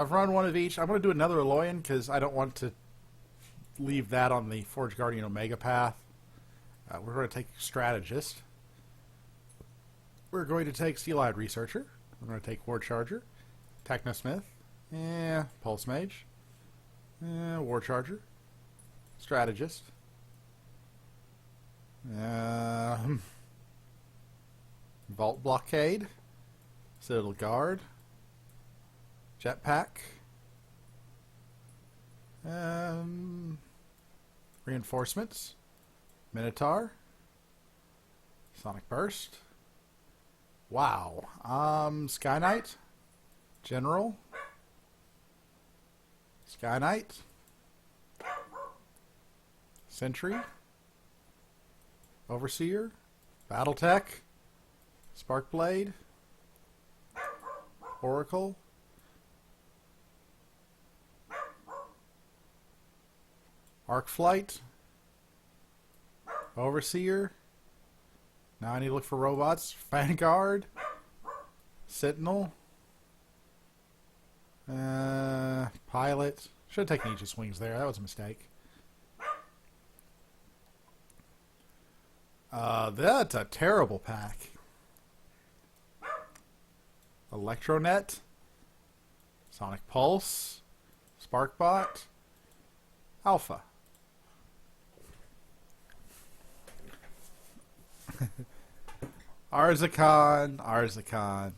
I've run one of each. I'm going to do another Aloyan because I don't want to leave that on the Forge Guardian Omega path. We're going to take Strategist. We're going to take Steel-Eyed Researcher. We're going to take War Charger. Technosmith. Pulse Mage. War Charger. Strategist. Vault Blockade. Citadel Guard. Jetpack. Reinforcements. Minotaur. Sonic Burst. Wow. Sky Knight. General. Sky Knight. Sentry. Overseer. Battletech. Sparkblade. Oracle. Arcflight. Overseer. Now I need to look for robots. Vanguard. Sentinel. Pilot. Should have taken each of swings there. That was a mistake. That's a terrible pack. Electronet. Sonic Pulse. Sparkbot. Alpha. Arzakon.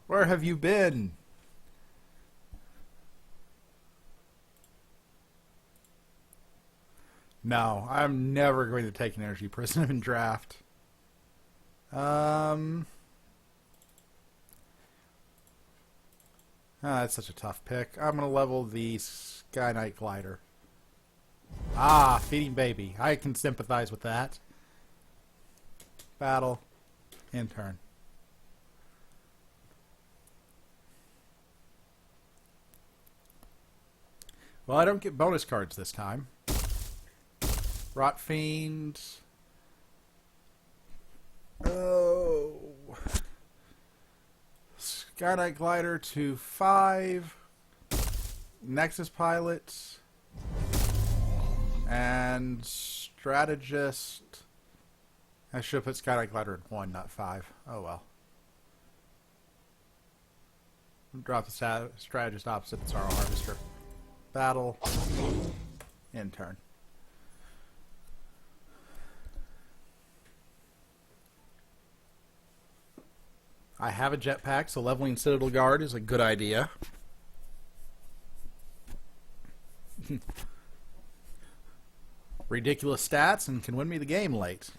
Where have you been? No, I'm never going to take an Energy Prism in draft. That's such a tough pick. I'm going to level the Sky Knight Glider. Feeding Baby. I can sympathize with that. Battle. In turn. Well, I don't get bonus cards this time. Rot Fiend. Oh. Sky Knight Glider to 5. Nexus Pilot. And Strategist. I should have put Sky Knight Glider in 1, not 5. Oh well. Drop the Strategist opposite the Sorrow Harvester. Battle. In turn. I have a jetpack, so leveling Citadel Guard is a good idea. Ridiculous stats and can win me the game late.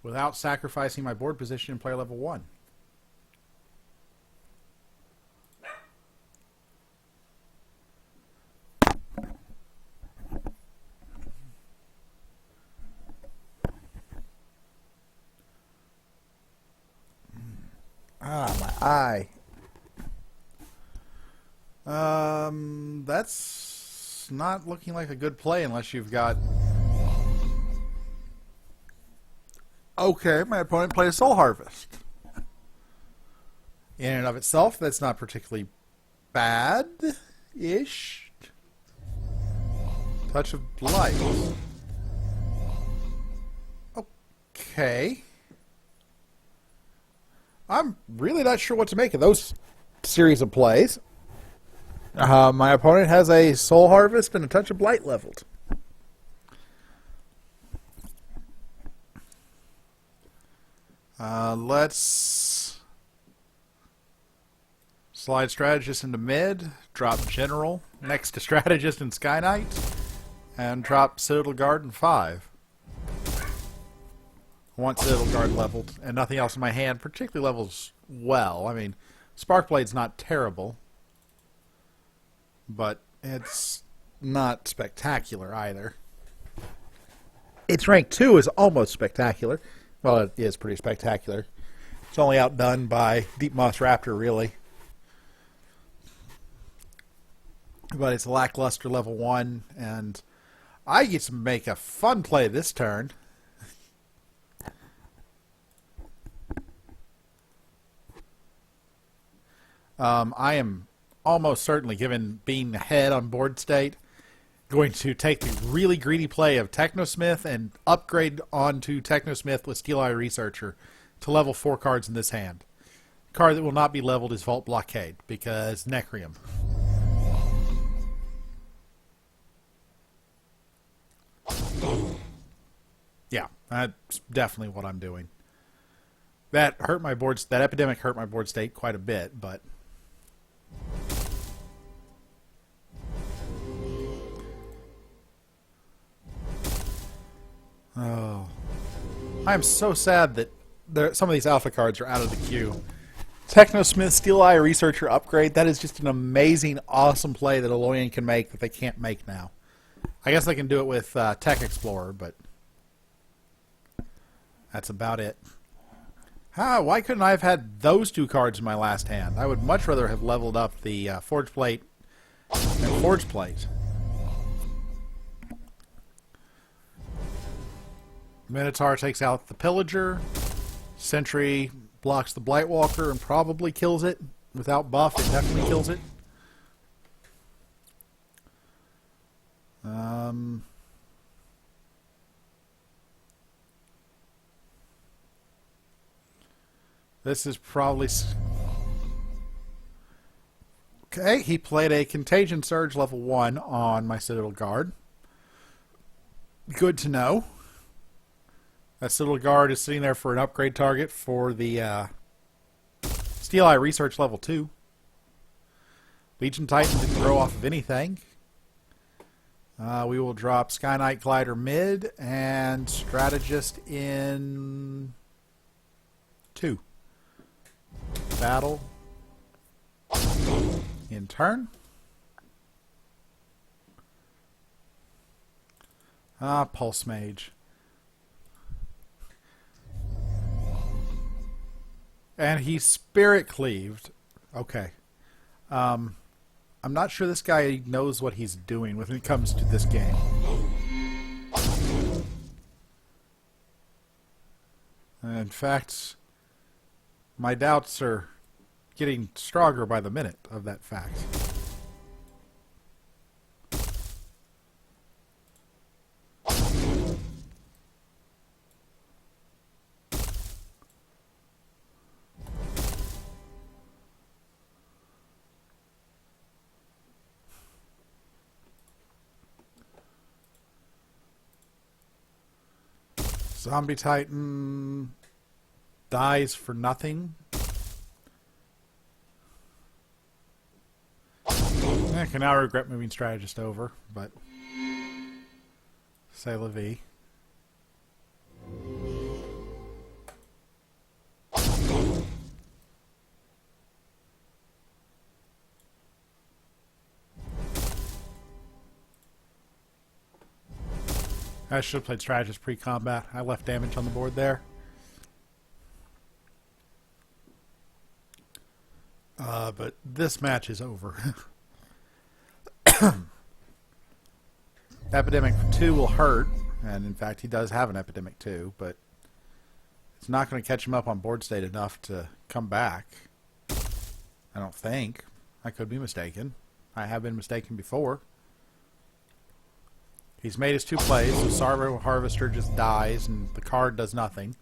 Without sacrificing my board position in player level 1. My eye. That's not looking like a good play unless you've got... Okay, my opponent played a Soul Harvest. In and of itself, that's not particularly bad-ish. Touch of Blight. Okay. I'm really not sure what to make of those series of plays. My opponent has a Soul Harvest and a Touch of Blight leveled. Let's slide Strategist into mid, drop General next to Strategist and Sky Knight, and drop Citadel Guard in 5. I want Citadel Guard leveled, and nothing else in my hand particularly levels well. I mean, Sparkblade's not terrible, but it's not spectacular either. Its rank 2 is almost spectacular. Well, it is pretty spectacular. It's only outdone by Deep Moss Raptor, really. But it's a lackluster level 1, and I get to make a fun play this turn. I am almost certainly, given being ahead on board state, going to take the really greedy play of Technosmith and upgrade onto Technosmith with Steel Eye Researcher to level 4 cards in this hand. Card that will not be leveled is Vault Blockade, because Necrium. Yeah, that's definitely what I'm doing. That hurt my board. That epidemic hurt my board state quite a bit, but oh, I am so sad that some of these alpha cards are out of the queue. Technosmith Steel Eye Researcher upgrade. That is just an amazing, awesome play that Aloyan can make that they can't make now. I guess they can do it with Tech Explorer, but that's about it. Why couldn't I have had those 2 cards in my last hand? I would much rather have leveled up the Forge Plate and Forge Plate. Minotaur takes out the Pillager. Sentry blocks the Blightwalker and probably kills it. Without buff, it definitely kills it. This is probably... Okay, he played a Contagion Surge level 1 on my Citadel Guard. Good to know. That Citadel Guard is sitting there for an upgrade target for the Steel Eye Research level 2. Legion Titan didn't throw off of anything. We will drop Sky Knight Glider mid and Strategist in 2. Battle in turn. Pulse Mage. And he Spirit Cleaved. Okay. I'm not sure this guy knows what he's doing when it comes to this game. In fact, my doubts are getting stronger by the minute of that fact. Zombie Titan dies for nothing. I can now regret moving Strategist over, but c'est la vie. I should have played Strategist pre-combat. I left damage on the board there. But this match is over. Epidemic 2 will hurt, and in fact he does have an Epidemic 2, but it's not going to catch him up on board state enough to come back. I don't think. I could be mistaken. I have been mistaken before. He's made his 2 plays, so Sarvo Harvester just dies and the card does nothing.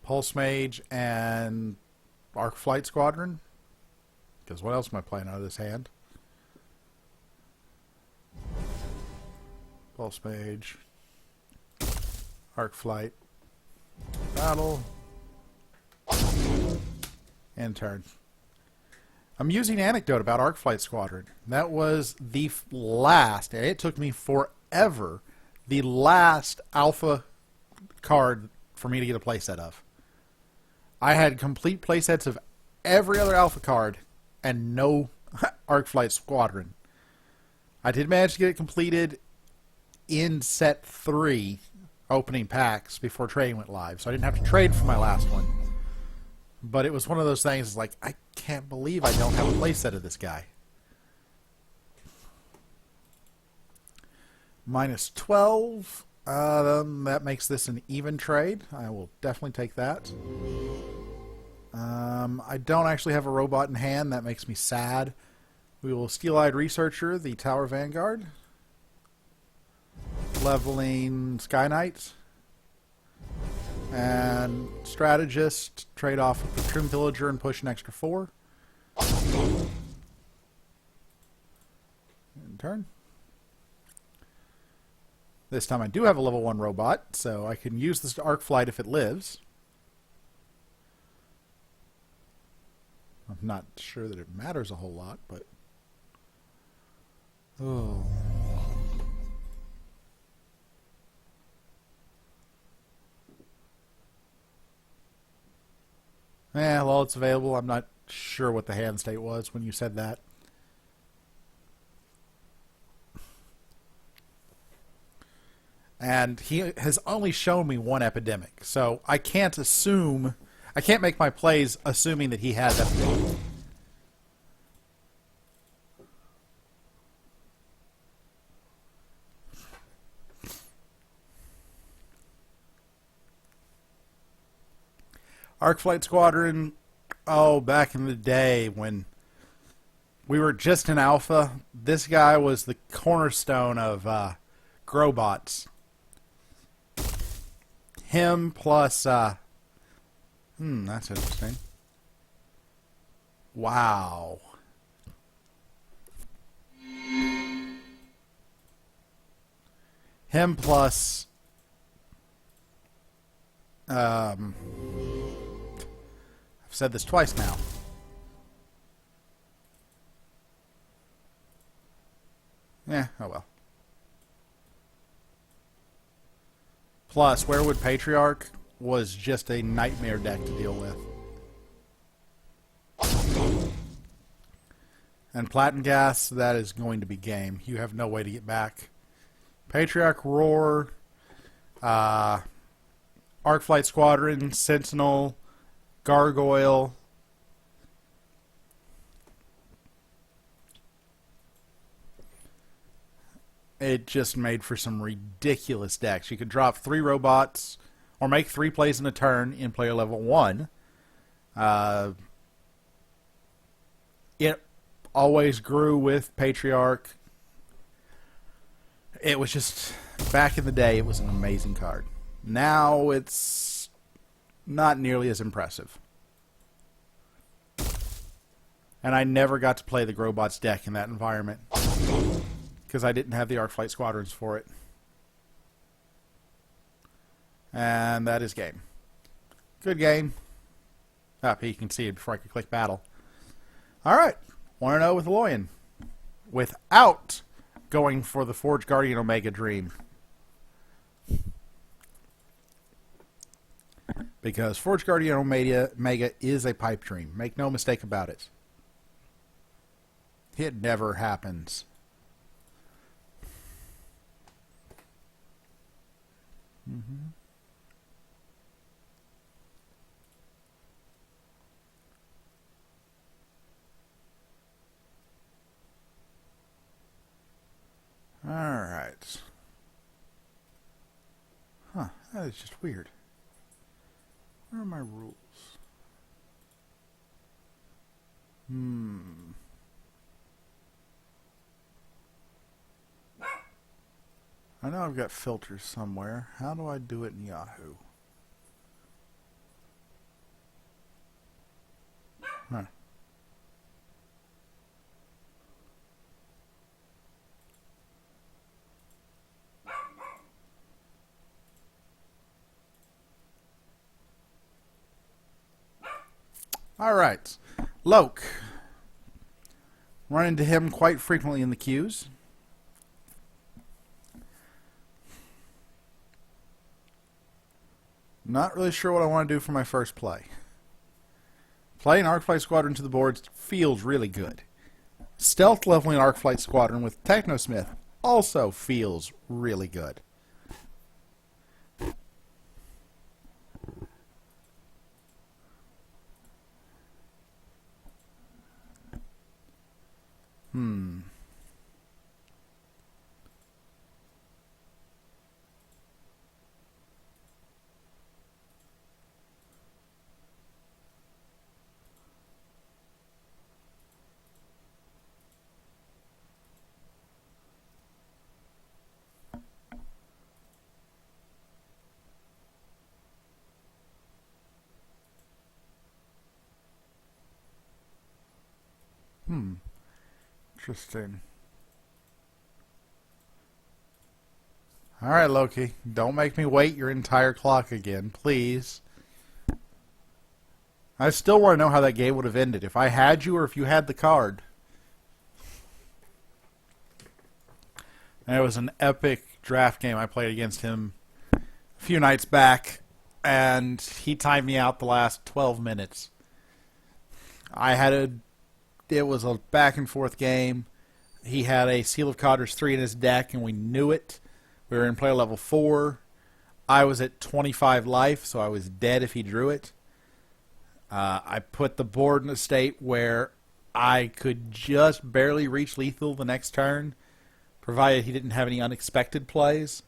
Pulse Mage and Arc Flight Squadron. Because what else am I playing out of this hand? Pulse Mage. Arc Flight. Battle. And turn. I'm using Anecdote about Arc Flight Squadron. That was the last, and it took me forever, the last alpha card for me to get a playset of. I had complete playsets of every other alpha card and no Arc Flight Squadron. I did manage to get it completed in set 3 opening packs before trading went live, so I didn't have to trade for my last one. But it was one of those things like, I can't believe I don't have a playset of this guy. Minus 12. That makes this an even trade. I will definitely take that. I don't actually have a robot in hand. That makes me sad. We will Steel-Eyed Researcher, the Tower Vanguard. Leveling Sky Knight. And Strategist, trade off with the Trim Pillager and push an extra 4. And turn. This time I do have a level 1 robot, so I can use this Arc Flight if it lives. I'm not sure that it matters a whole lot, but... Oh... Yeah, well, it's available. I'm not sure what the hand state was when you said that. And he has only shown me one epidemic, so I can't assume... I can't make my plays assuming that he has epidemic. Arc Flight Squadron, oh, back in the day when we were just in alpha, this guy was the cornerstone of Growbots. Him plus, that's interesting. Wow. Him plus, I've said this twice now. Yeah, oh well. Plus, Werewood Patriarch was just a nightmare deck to deal with. And Platinum Gas, that is going to be game. You have no way to get back. Patriarch Roar, Arc Flight Squadron, Sentinel, Gargoyle. It just made for some ridiculous decks. You could drop 3 robots or make 3 plays in a turn in player level 1. It always grew with Patriarch. It was just, back in the day, it was an amazing card. Now it's not nearly as impressive. And I never got to play the Growbots deck in that environment because I didn't have the Arc Flight Squadrons for it. And that is game. Good game. Up, you can see it before I could click battle. Alright, 1-0 with Loyan. Without going for the Forge Guardian Omega Dream. Because Forge Guardian Omega is a pipe dream. Make no mistake about it. It never happens. Alright. Huh, that is just weird. Where are my rules? I know I've got filters somewhere. How do I do it in Yahoo? Huh. Alright. Loke. Run into him quite frequently in the queues. Not really sure what I want to do for my first play. Playing Arc Flight Squadron to the board feels really good. Stealth leveling Arc Flight Squadron with Technosmith also feels really good. Interesting. Alright, Loki. Don't make me wait your entire clock again, please. I still want to know how that game would have ended. If I had you or if you had the card. And it was an epic draft game I played against him a few nights back. And he timed me out the last 12 minutes. It was a back and forth game. He had a Seal of Codders 3 in his deck and we knew it. We were in player level 4. I was at 25 life, so I was dead if he drew it. I put the board in a state where I could just barely reach lethal the next turn, provided he didn't have any unexpected plays.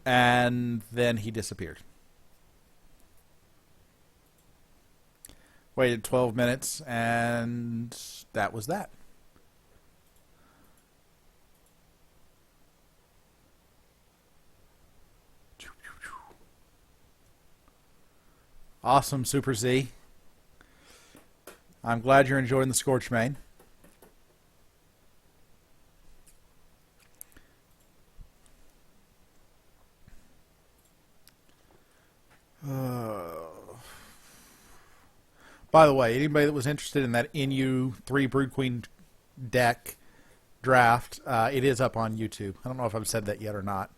And then he disappeared. Waited 12 minutes, and that was that. Awesome, Super Z. I'm glad you're enjoying the Scorch Main. By the way, anybody that was interested in that NU 3 Brood Queen deck draft, it is up on YouTube. I don't know if I've said that yet or not.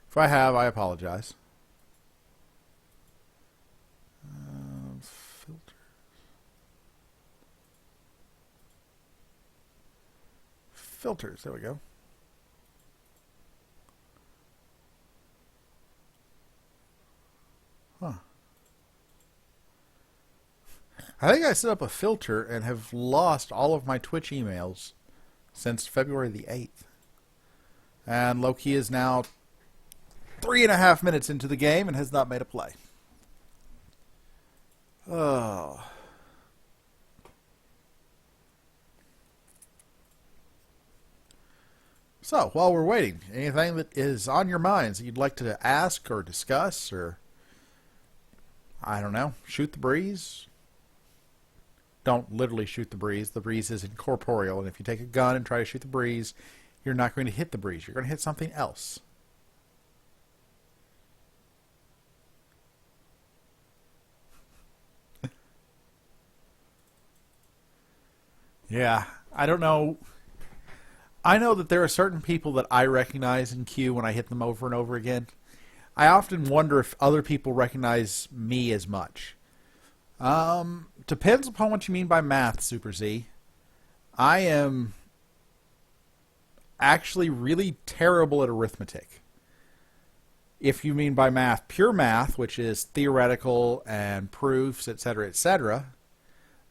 If I have, I apologize. Filters, there we go. Huh. I think I set up a filter and have lost all of my Twitch emails since February the 8th. And Loki is now 3.5 minutes into the game and has not made a play. Oh. So, while we're waiting, anything that is on your minds that you'd like to ask or discuss or, I don't know, shoot the breeze? Don't literally shoot the breeze. The breeze is incorporeal, and if you take a gun and try to shoot the breeze, you're not going to hit the breeze. You're going to hit something else. Yeah, I don't know. I know that there are certain people that I recognize in queue when I hit them over and over again. I often wonder if other people recognize me as much. Depends upon what you mean by math, Super Z. I am actually really terrible at arithmetic. If you mean by math, pure math, which is theoretical and proofs, etc.,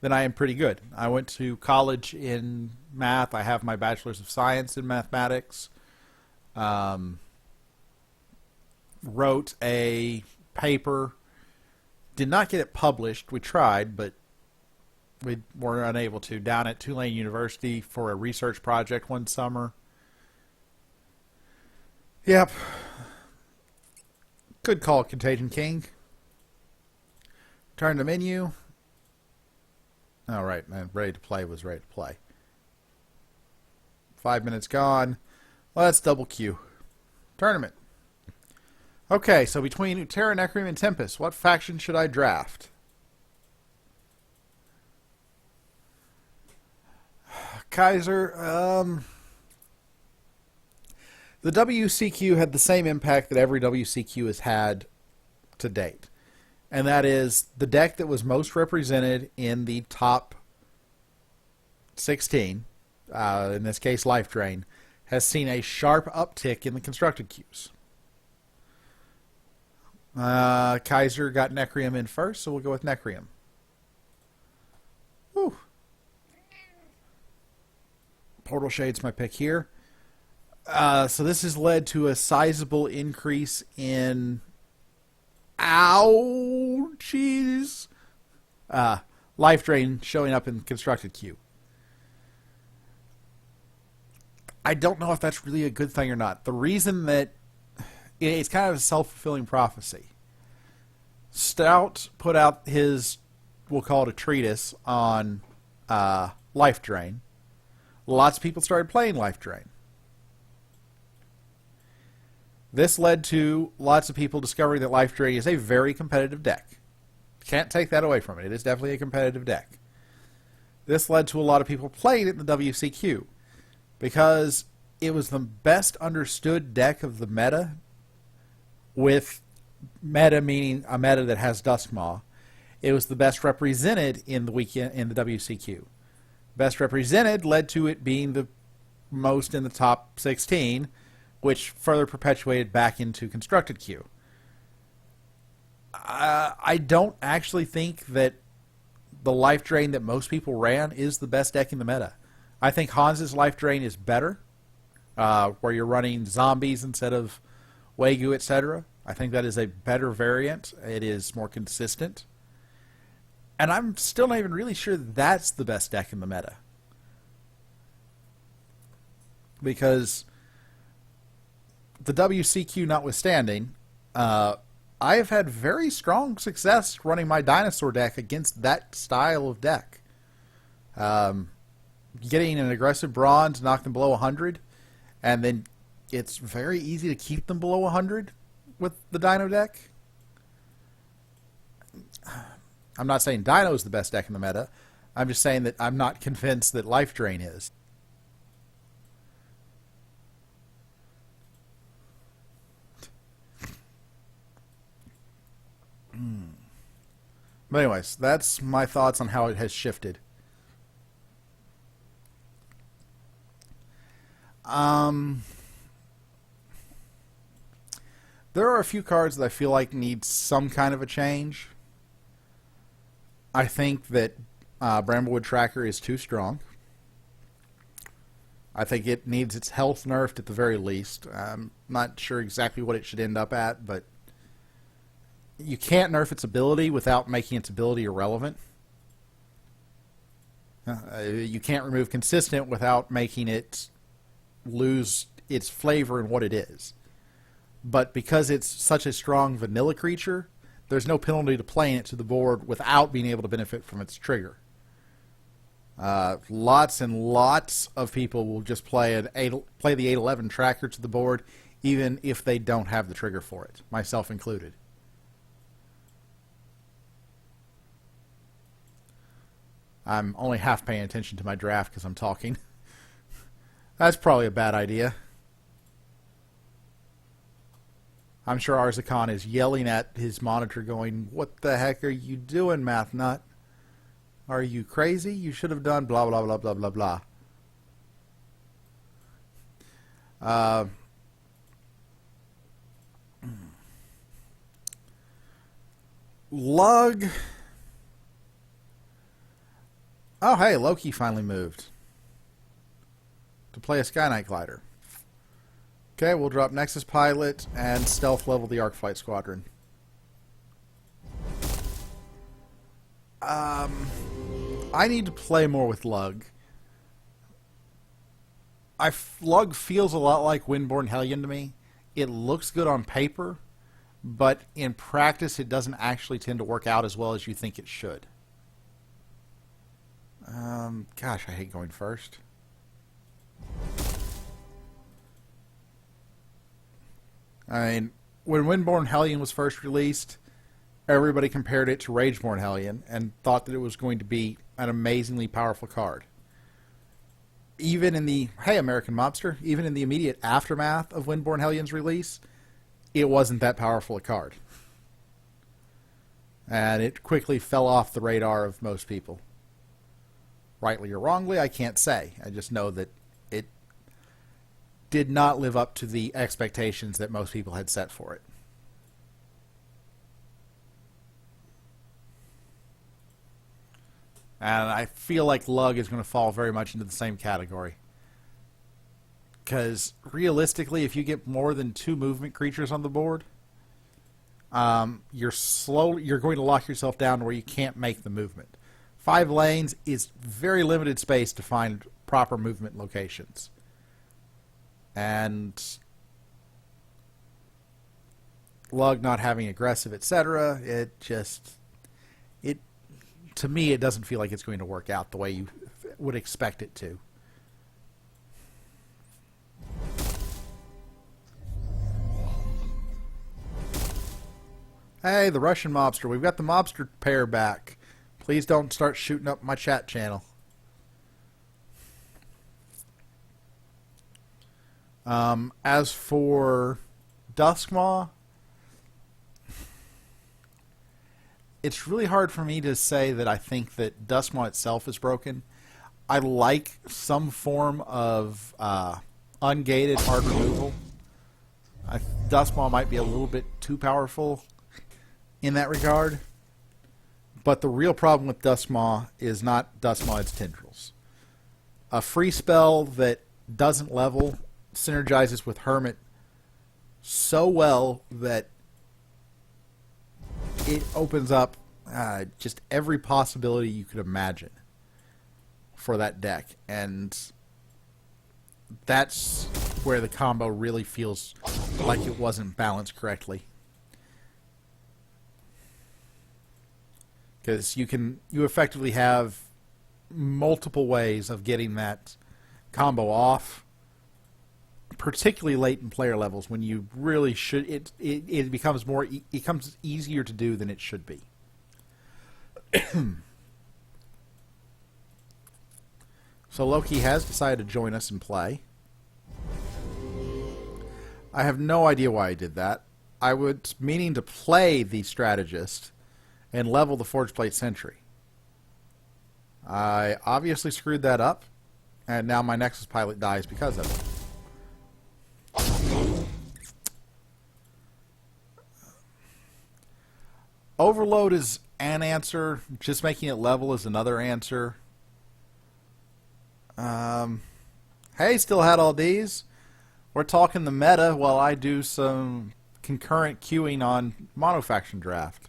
then I am pretty good. I went to college in math. I have my bachelor's of science in mathematics. Wrote a paper. Did not get it published. We tried, but we were unable to. Down at Tulane University for a research project one summer. Yep. Good call, Contagion King. Turn to menu. All right, man. Ready to play was ready to play. 5 minutes gone. Let's double Q. Tournament. Okay, so between Terra, Necrim, and Tempest, what faction should I draft? Kaiser, the WCQ had the same impact that every WCQ has had to date. And that is the deck that was most represented in the top 16, in this case Life Drain, has seen a sharp uptick in the constructed queues. Kaiser got Necrium in first, so we'll go with Necrium. Whew. Portal Shade's my pick here. So this has led to a sizable increase in... Ouchies! Life Drain showing up in constructed queue. I don't know if that's really a good thing or not. The reason that it's kind of a self-fulfilling prophecy. Stout put out his, we'll call it a treatise on Life Drain. lots of people started playing Life Drain. This led to lots of people discovering that Life Drain is a very competitive deck. Can't take that away from it. It is definitely a competitive deck. This led to a lot of people playing it in the WCQ because it was the best understood deck of the meta, with meta meaning a meta that has Duskmaw. It was the best represented in the weekend in the WCQ. Best represented led to it being the most in the top 16, which further perpetuated back into Constructed Q. I don't actually think that the Life Drain that most people ran is the best deck in the meta. I think Hans's Life Drain is better, where you're running zombies instead of Wagyu, etc. I think that is a better variant. It is more consistent. And I'm still not even really sure that's the best deck in the meta. Because the WCQ notwithstanding, I have had very strong success running my dinosaur deck against that style of deck. Getting an aggressive brawn to knock them below 100, and then it's very easy to keep them below 100 with the Dino deck. I'm not saying Dino is the best deck in the meta. I'm just saying that I'm not convinced that Life Drain is. But anyways, that's my thoughts on how it has shifted. There are a few cards that I feel like need some kind of a change. I think that Bramblewood Tracker is too strong. I think it needs its health nerfed at the very least. I'm not sure exactly what it should end up at, but you can't nerf its ability without making its ability irrelevant. You can't remove consistent without making it lose its flavor in what it is. But because it's such a strong vanilla creature, there's no penalty to playing it to the board without being able to benefit from its trigger. Lots and lots of people will just play the 811 tracker to the board even if they don't have the trigger for it, myself included. I'm only half paying attention to my draft because I'm talking. That's probably a bad idea. I'm sure Arzacon is yelling at his monitor going, "What the heck are you doing, Math Nut? Are you crazy? You should have done blah, blah, blah, blah, blah, blah." Lug. Oh, hey, Loki finally moved to play a Sky Knight Glider. Okay, we'll drop Nexus Pilot and stealth level the Arcflight Squadron. I need to play more with Lug. Lug feels a lot like Windborn Hellion to me. It looks good on paper, but in practice it doesn't actually tend to work out as well as you think it should. Gosh, I hate going first. I mean, when Windborn Hellion was first released, everybody compared it to Rageborn Hellion and thought that it was going to be an amazingly powerful card. Even in the, hey American Mobster, even in the immediate aftermath of Windborn Hellion's release, it wasn't that powerful a card. And it quickly fell off the radar of most people. Rightly or wrongly, I can't say. I just know that it did not live up to the expectations that most people had set for it. And I feel like Lug is going to fall very much into the same category. Because realistically, if you get more than 2 movement creatures on the board, you're going to lock yourself down where you can't make the movement. 5 lanes is very limited space to find proper movement locations. And Lug not having aggressive, etc., to me, it doesn't feel like it's going to work out the way you would expect it to. Hey, the Russian mobster. We've got the mobster pair back. Please don't start shooting up my chat channel. As for Duskmaw, it's really hard for me to say that I think that Duskmaw itself is broken. I like some form of ungated hard removal. Duskmaw might be a little bit too powerful in that regard. But the real problem with Duskmaw is not Duskmaw, it's Tendrils. A free spell that doesn't level synergizes with Hermit so well that it opens up just every possibility you could imagine for that deck. And that's where the combo really feels like it wasn't balanced correctly. Because you effectively have multiple ways of getting that combo off, particularly late in player levels when you really should. It becomes easier to do than it should be. So Loki has decided to join us and play. I have no idea why I did that. I was meaning to play the strategist and level the Forge Plate Sentry. I obviously screwed that up, and now my Nexus pilot dies because of it. Overload is an answer. Just making it level is another answer. Hey, still had all these. We're talking the meta while I do some concurrent queuing on Monofaction Draft.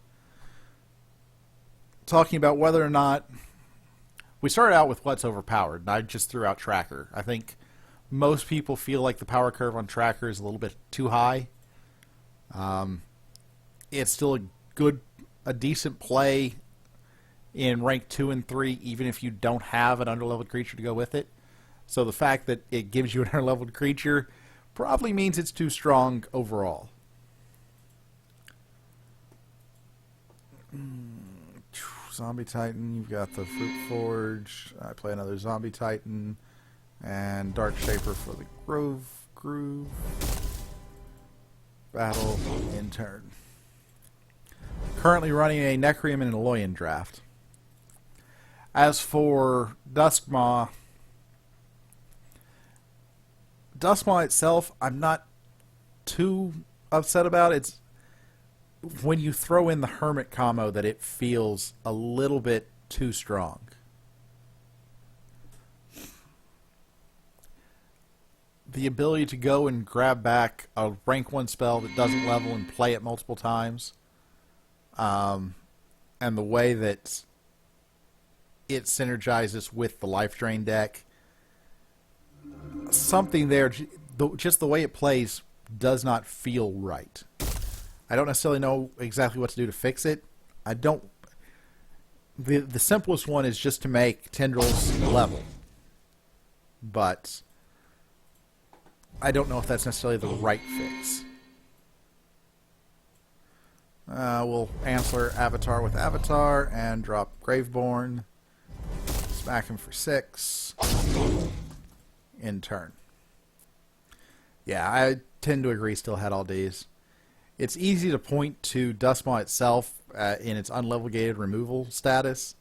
Talking about whether or not... We started out with what's overpowered, and I just threw out Tracker. I think most people feel like the power curve on Tracker is a little bit too high. It's still a decent play in rank 2 and 3, even if you don't have an underleveled creature to go with it. So the fact that it gives you an underleveled creature probably means it's too strong overall. Zombie Titan, you've got the Fruit Forge. I play another Zombie Titan. And Dark Shaper for the Groove. Battle in turn. Currently running a Necrium and an Aloyan draft. As for Duskmaw itself, I'm not too upset about. It's when you throw in the Hermit combo that it feels a little bit too strong. The ability to go and grab back a rank 1 spell that doesn't level and play it multiple times, and the way that it synergizes with the Life Drain deck, something there, just the way it plays does not feel right. I don't necessarily know exactly what to do to fix it. The simplest one is just to make Tendrils level. But I don't know if that's necessarily the right fix. We'll answer Avatar with Avatar and drop Graveborn. Smack him for 6. In turn. Yeah, I tend to agree still had all Ds. It's easy to point to Duskmaw itself in its unlevel-gated removal status.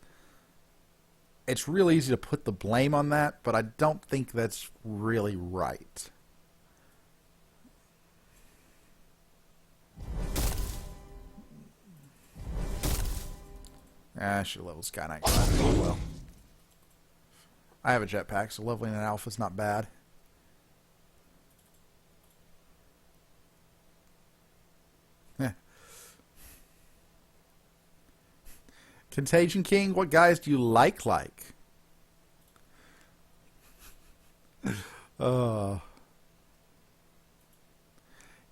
It's real easy to put the blame on that, but I don't think that's really right. I should level Sky Knight Glider as well. I have a jetpack, so leveling an alpha is not bad. Contagion King, what guys do you like?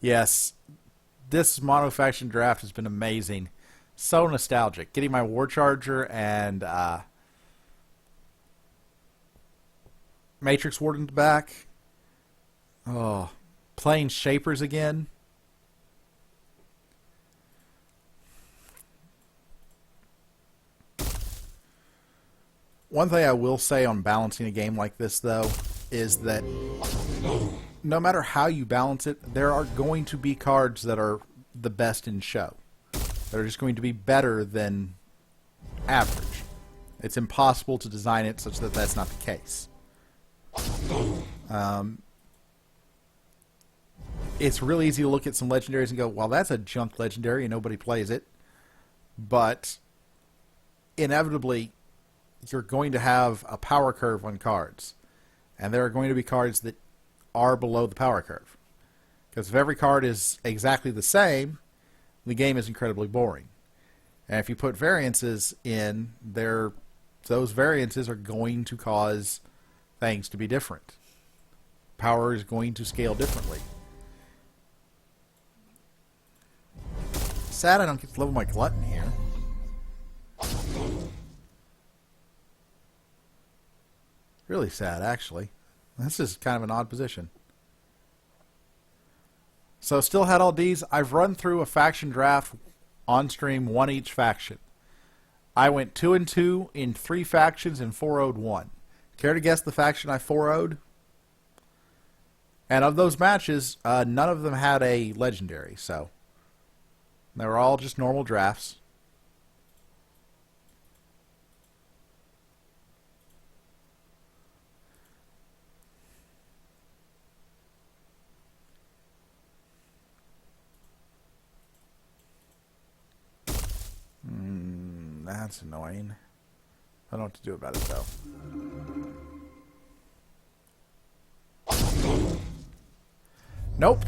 Yes, this Monofaction draft has been amazing. So nostalgic. Getting my War Charger and Matrix Warden's back. Oh, playing Shapers again. One thing I will say on balancing a game like this, though, is that no matter how you balance it, there are going to be cards that are the best in show. That are just going to be better than average. It's impossible to design it such that that's not the case. It's really easy to look at some legendaries and go, well, that's a junk legendary and nobody plays it. But inevitably, you're going to have a power curve on cards. And there are going to be cards that are below the power curve. Because if every card is exactly the same, the game is incredibly boring. And if you put variances in, those variances are going to cause things to be different. Power is going to scale differently. Sad I don't get to level my glutton here. Really sad, actually. This is kind of an odd position. So still had all Ds. I've run through a faction draft on stream, one each faction. I went 2-2 in 3 factions and 4-0'd 1. Care to guess the faction I 4-0'd? And of those matches, none of them had a legendary, so they were all just normal drafts. That's annoying. I don't know what to do about it, though. Nope.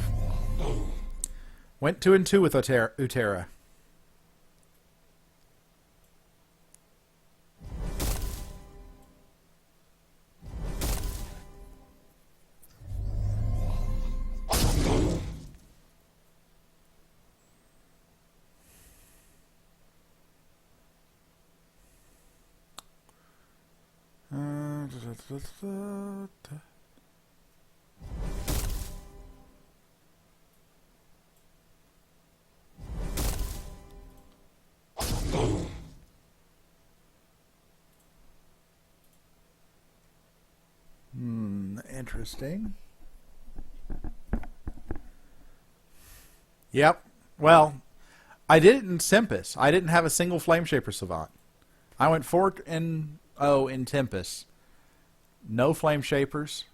Went 2-2 with Utera. Interesting. Yep. Well, I did it in Tempest. I didn't have a single Flame Shaper Savant. I went 4-0 in Tempest. No Flame Shapers.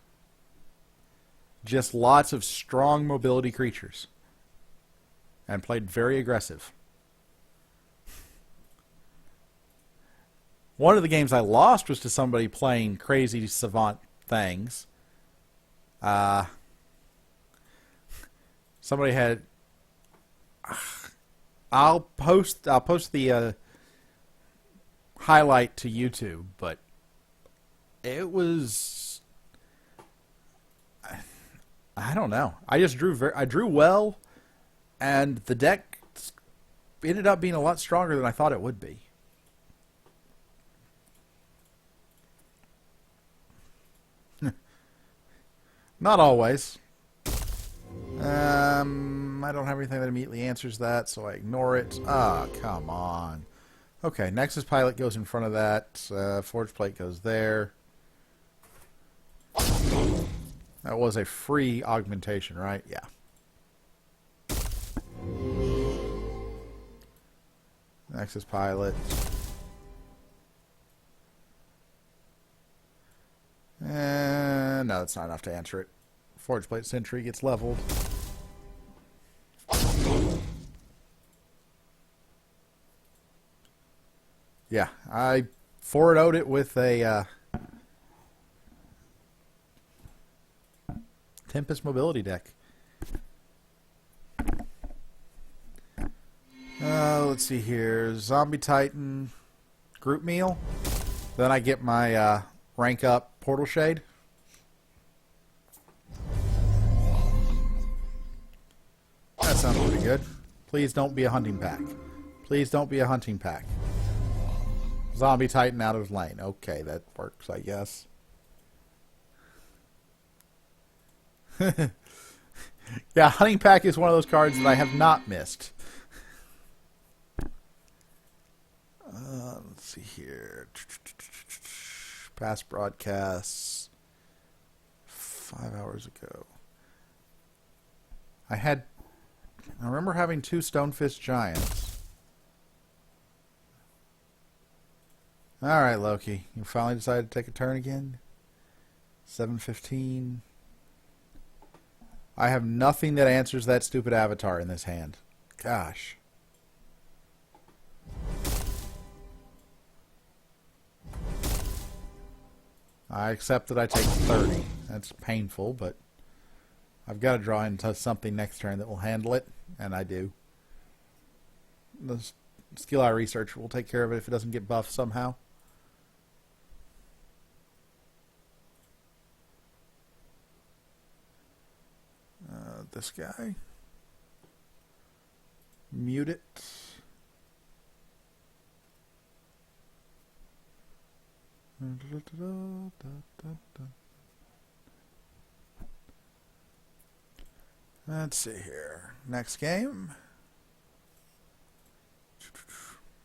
Just lots of strong mobility creatures. And played very aggressive. One of the games I lost was to somebody playing crazy Savant things. Somebody had... I'll post the highlight to YouTube, but it was... I don't know. I just drew well, and the deck ended up being a lot stronger than I thought it would be. Not always. I don't have anything that immediately answers that, so I ignore it. Ah, come on. Okay, Nexus Pilot goes in front of that. Forge Plate goes there. That was a free augmentation, right? Yeah. Nexus Pilot. No, that's not enough to answer it. Forge Plate Sentry gets leveled. Yeah, I 4-0'd it with a Tempest Mobility deck. Let's see here. Zombie Titan, Group Meal. Then I get my rank up Portal Shade. That sounds pretty good. Please don't be a hunting pack. Please don't be a hunting pack. Zombie Titan out of his lane. Okay, that works, I guess. Yeah, hunting pack is one of those cards that I have not missed. Let's see here. Past broadcasts 5 hours ago. I remember having 2 Stonefist Giants. Alright, Loki. You finally decided to take a turn again? 7:15. I have nothing that answers that stupid avatar in this hand. Gosh. I accept that I take 30. That's painful, but I've got to draw into something next turn that will handle it, and I do. The Skill Eye Researcher will take care of it if it doesn't get buffed somehow. This guy. Mute it. Let's see here. Next game.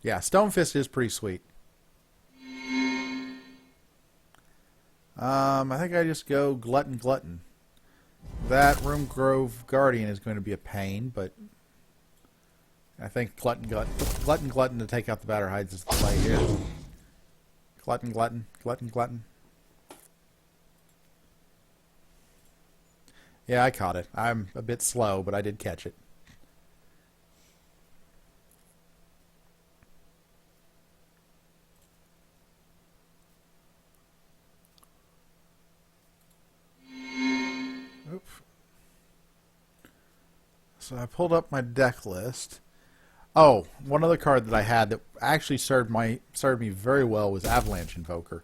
Yeah, Stonefist is pretty sweet. I think I just go Glutton. That Roomgrove Guardian is going to be a pain, but I think Glutton to take out the Batter Hides is the play here. Glutton. Yeah, I caught it. I'm a bit slow, but I did catch it. Oops. So I pulled up my deck list. Oh, one other card that I had that actually served me very well was Avalanche Invoker.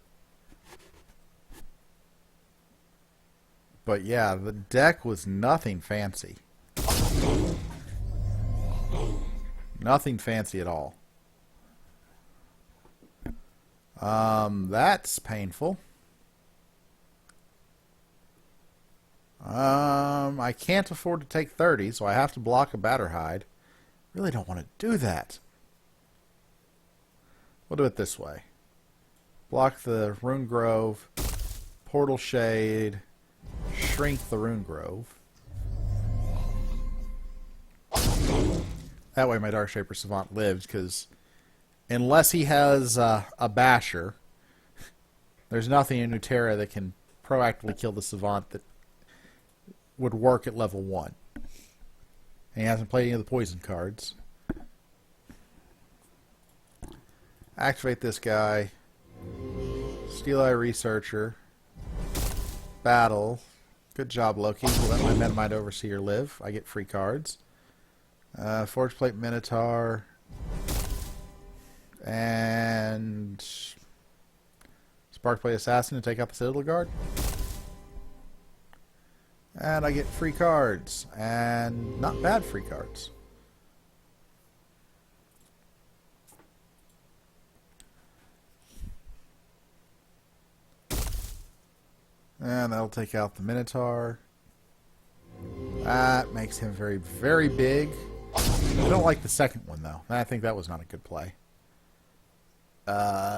But yeah, the deck was nothing fancy. Nothing fancy at all. That's painful. I can't afford to take 30, so I have to block a Batter Hide. Really don't want to do that. We'll do it this way. Block the Rune Grove, Portal Shade, shrink the Rune Grove. That way my Darkshaper Savant lives, because unless he has a Basher, there's nothing in Nuterra that can proactively kill the Savant that would work at level 1. And he hasn't played any of the poison cards. Activate this guy. Steel Eye Researcher. Battle. Good job, Loki. You let my Metamind Overseer live. I get free cards. Forge Plate Minotaur. And Sparkplate Assassin to take out the Citadel Guard. And I get free cards. And not bad free cards. And that'll take out the Minotaur. That makes him very, very big. I don't like the second one, though. I think that was not a good play.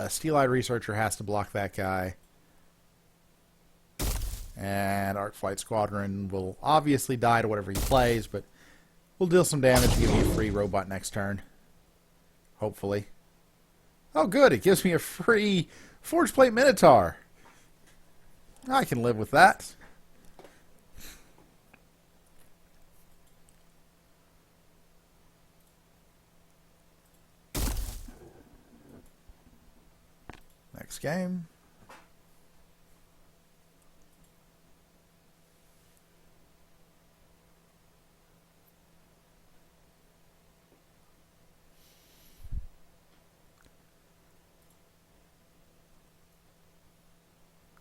Steel-Eyed Researcher has to block that guy. And Arc Flight Squadron will obviously die to whatever he plays, but we'll deal some damage and give me a free robot next turn. Hopefully. Oh, good. It gives me a free Forge Plate Minotaur. I can live with that. Next game.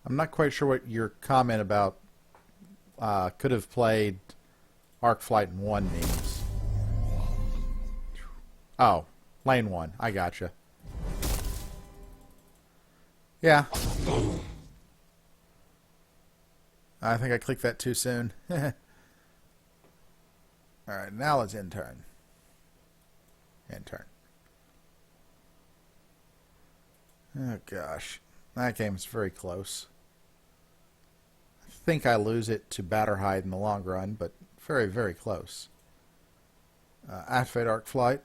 I'm not quite sure what your comment about could have played Arc Flight in 1 means. Oh, lane 1. I gotcha. Yeah. I think I clicked that too soon. Alright, now let's intern. Intern. Oh, gosh. That game's very close. I think I lose it to Batterhide in the long run, but very, very close. Activate Arc Flight.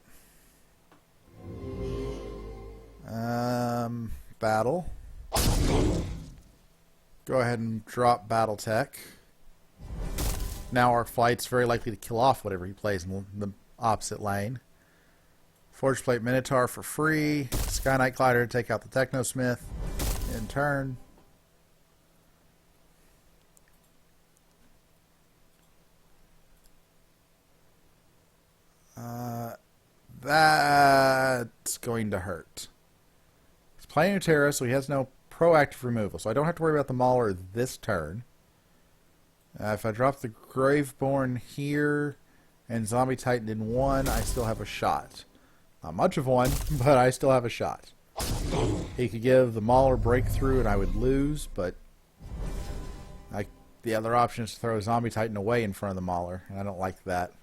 Battle. Go ahead and drop Battle Tech. Now Arc Flight's very likely to kill off whatever he plays in the opposite lane. Forge Plate Minotaur for free. Sky Knight Glider to take out the Technosmith in turn. That's going to hurt. He's playing Terra, so he has no proactive removal, so I don't have to worry about the Mauler this turn. If I drop the Graveborn here and Zombie Titan in one, I still have a shot. Not much of one, but I still have a shot. He could give the Mauler breakthrough and I would lose, but the other option is to throw a Zombie Titan away in front of the Mauler, and I don't like that.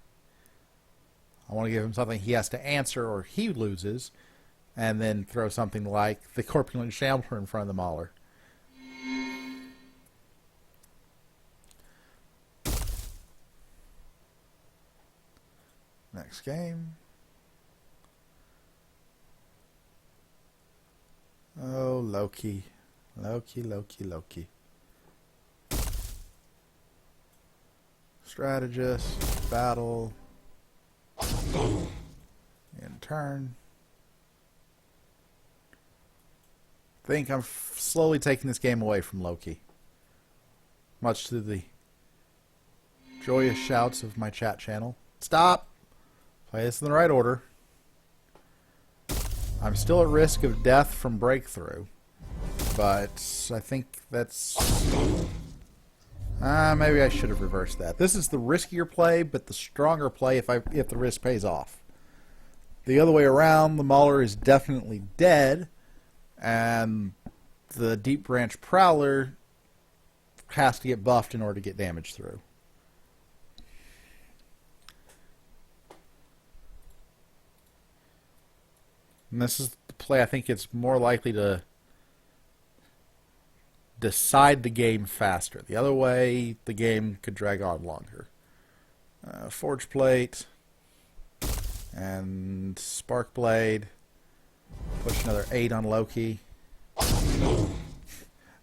I want to give him something he has to answer or he loses, and then throw something like the Corpulent Shambler in front of the Mauler. Next game. Oh, Loki. Loki, Loki, Loki. Strategist, battle. In turn. I think I'm slowly taking this game away from Loki. Much to the joyous shouts of my chat channel. Stop! Play this in the right order. I'm still at risk of death from breakthrough, but I think that's... maybe I should have reversed that. This is the riskier play, but the stronger play if the risk pays off. The other way around, the Mauler is definitely dead, and the Deep Branch Prowler has to get buffed in order to get damage through. And this is the play I think it's more likely to decide the game faster. The other way, the game could drag on longer. Forge Plate and Spark Blade. Push another 8 on Loki. At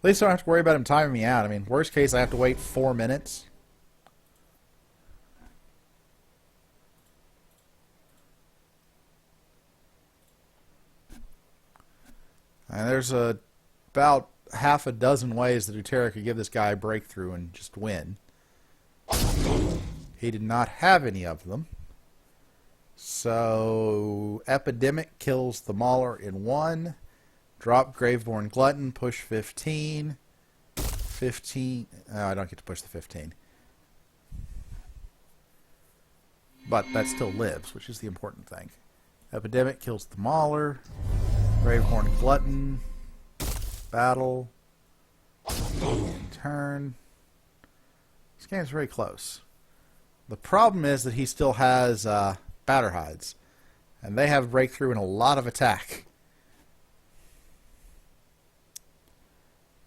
least I don't have to worry about him timing me out. I mean, worst case, I have to wait 4 minutes. And there's about half a dozen ways that Utera could give this guy a breakthrough and just win. He did not have any of them. So Epidemic kills the Mauler in 1. Drop Graveborn Glutton, push 15. 15. Oh, I don't get to push the 15. But that still lives, which is the important thing. Epidemic kills the Mauler. Graveborn Glutton. Battle. In turn. This game's very close. The problem is that he still has Batterhides. And they have breakthrough and a lot of attack.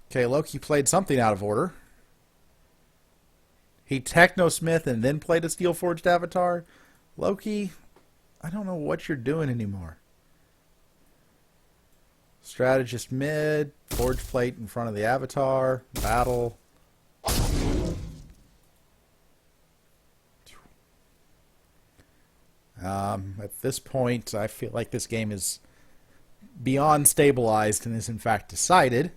Okay, Loki played something out of order. He Technosmith and then played a Steelforged Avatar. Loki, I don't know what you're doing anymore. Strategist mid, Forge Plate in front of the Avatar, battle. At this point, I feel like this game is beyond stabilized and is in fact decided.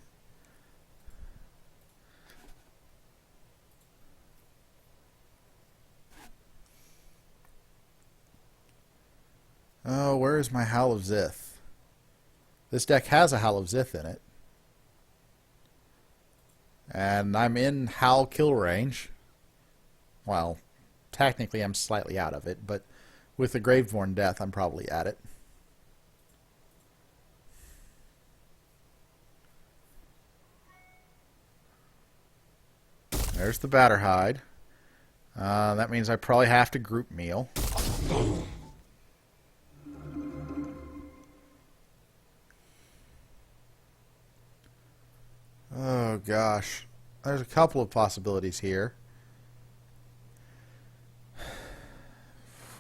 Oh, where is my Howl of Zith? This deck has a Howl of Zith in it. And I'm in Howl kill range. Well, technically I'm slightly out of it, but with the Graveborn Death, I'm probably at it. There's the Batterhide. That means I probably have to group meal. Oh gosh. There's a couple of possibilities here.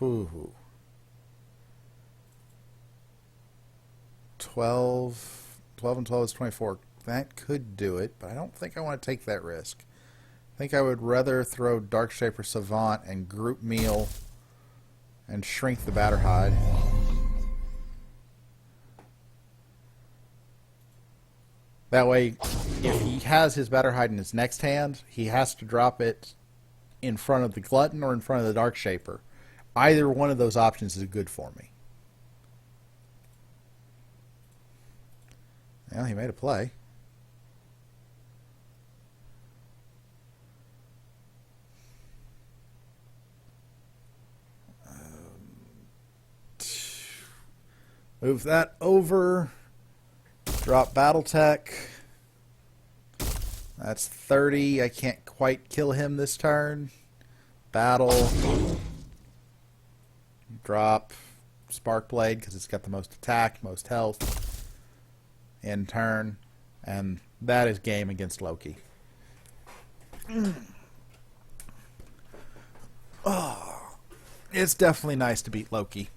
Ooh. 12 and 12 is 24. That could do it, but I don't think I want to take that risk. I think I would rather throw Darkshaper Savant and Group Meal and shrink the Batterhide. That way, if he has his Batterhide in his next hand, he has to drop it in front of the Glutton or in front of the Darkshaper. Either one of those options is good for me. Well, he made a play. Move that over. Drop Battletech. That's 30. I can't quite kill him this turn. Battle. Drop Sparkblade because it's got the most attack, most health in turn. And that is game against Loki. Oh, it's definitely nice to beat Loki.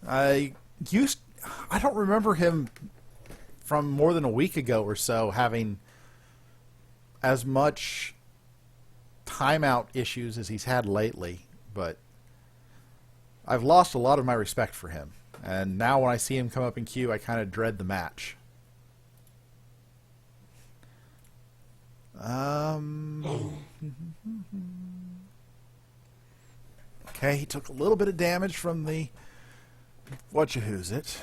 I don't remember him from more than a week ago or so having as much timeout issues as he's had lately, but I've lost a lot of my respect for him, and now when I see him come up in queue, I kind of dread the match. Okay, he took a little bit of damage from the whatcha-who's-it.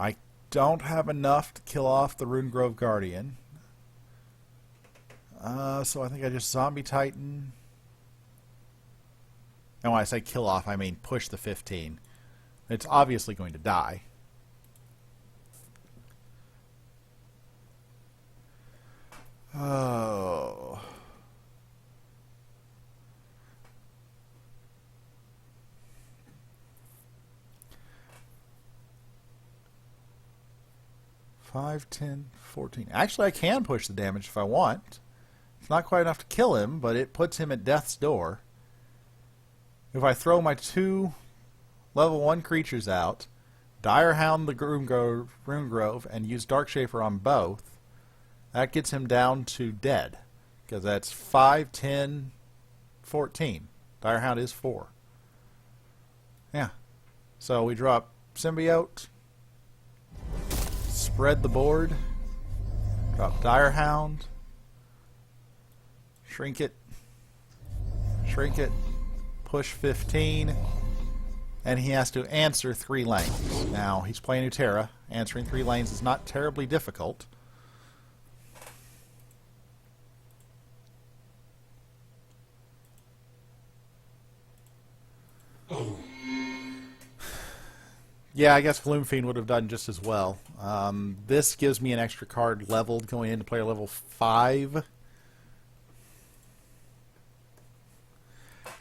I don't have enough to kill off the Runegrove Guardian. So I think I just Zombie Titan. And when I say kill off, I mean push the 15. It's obviously going to die. Oh. Five, 10, 14. Actually, I can push the damage if I want. It's not quite enough to kill him, but it puts him at death's door. If I throw my 2 level 1 creatures out, Direhound the Runegrove, and use Darkshaper on both, that gets him down to dead. Because that's 5, 10, 14. Direhound is 4. Yeah. So we drop Symbiote, spread the board, drop Direhound, shrink it, push 15, and he has to answer 3 lanes. Now, he's playing Utera. Answering 3 lanes is not terribly difficult. Yeah, I guess Gloomfiend would have done just as well. This gives me an extra card leveled going into player level 5.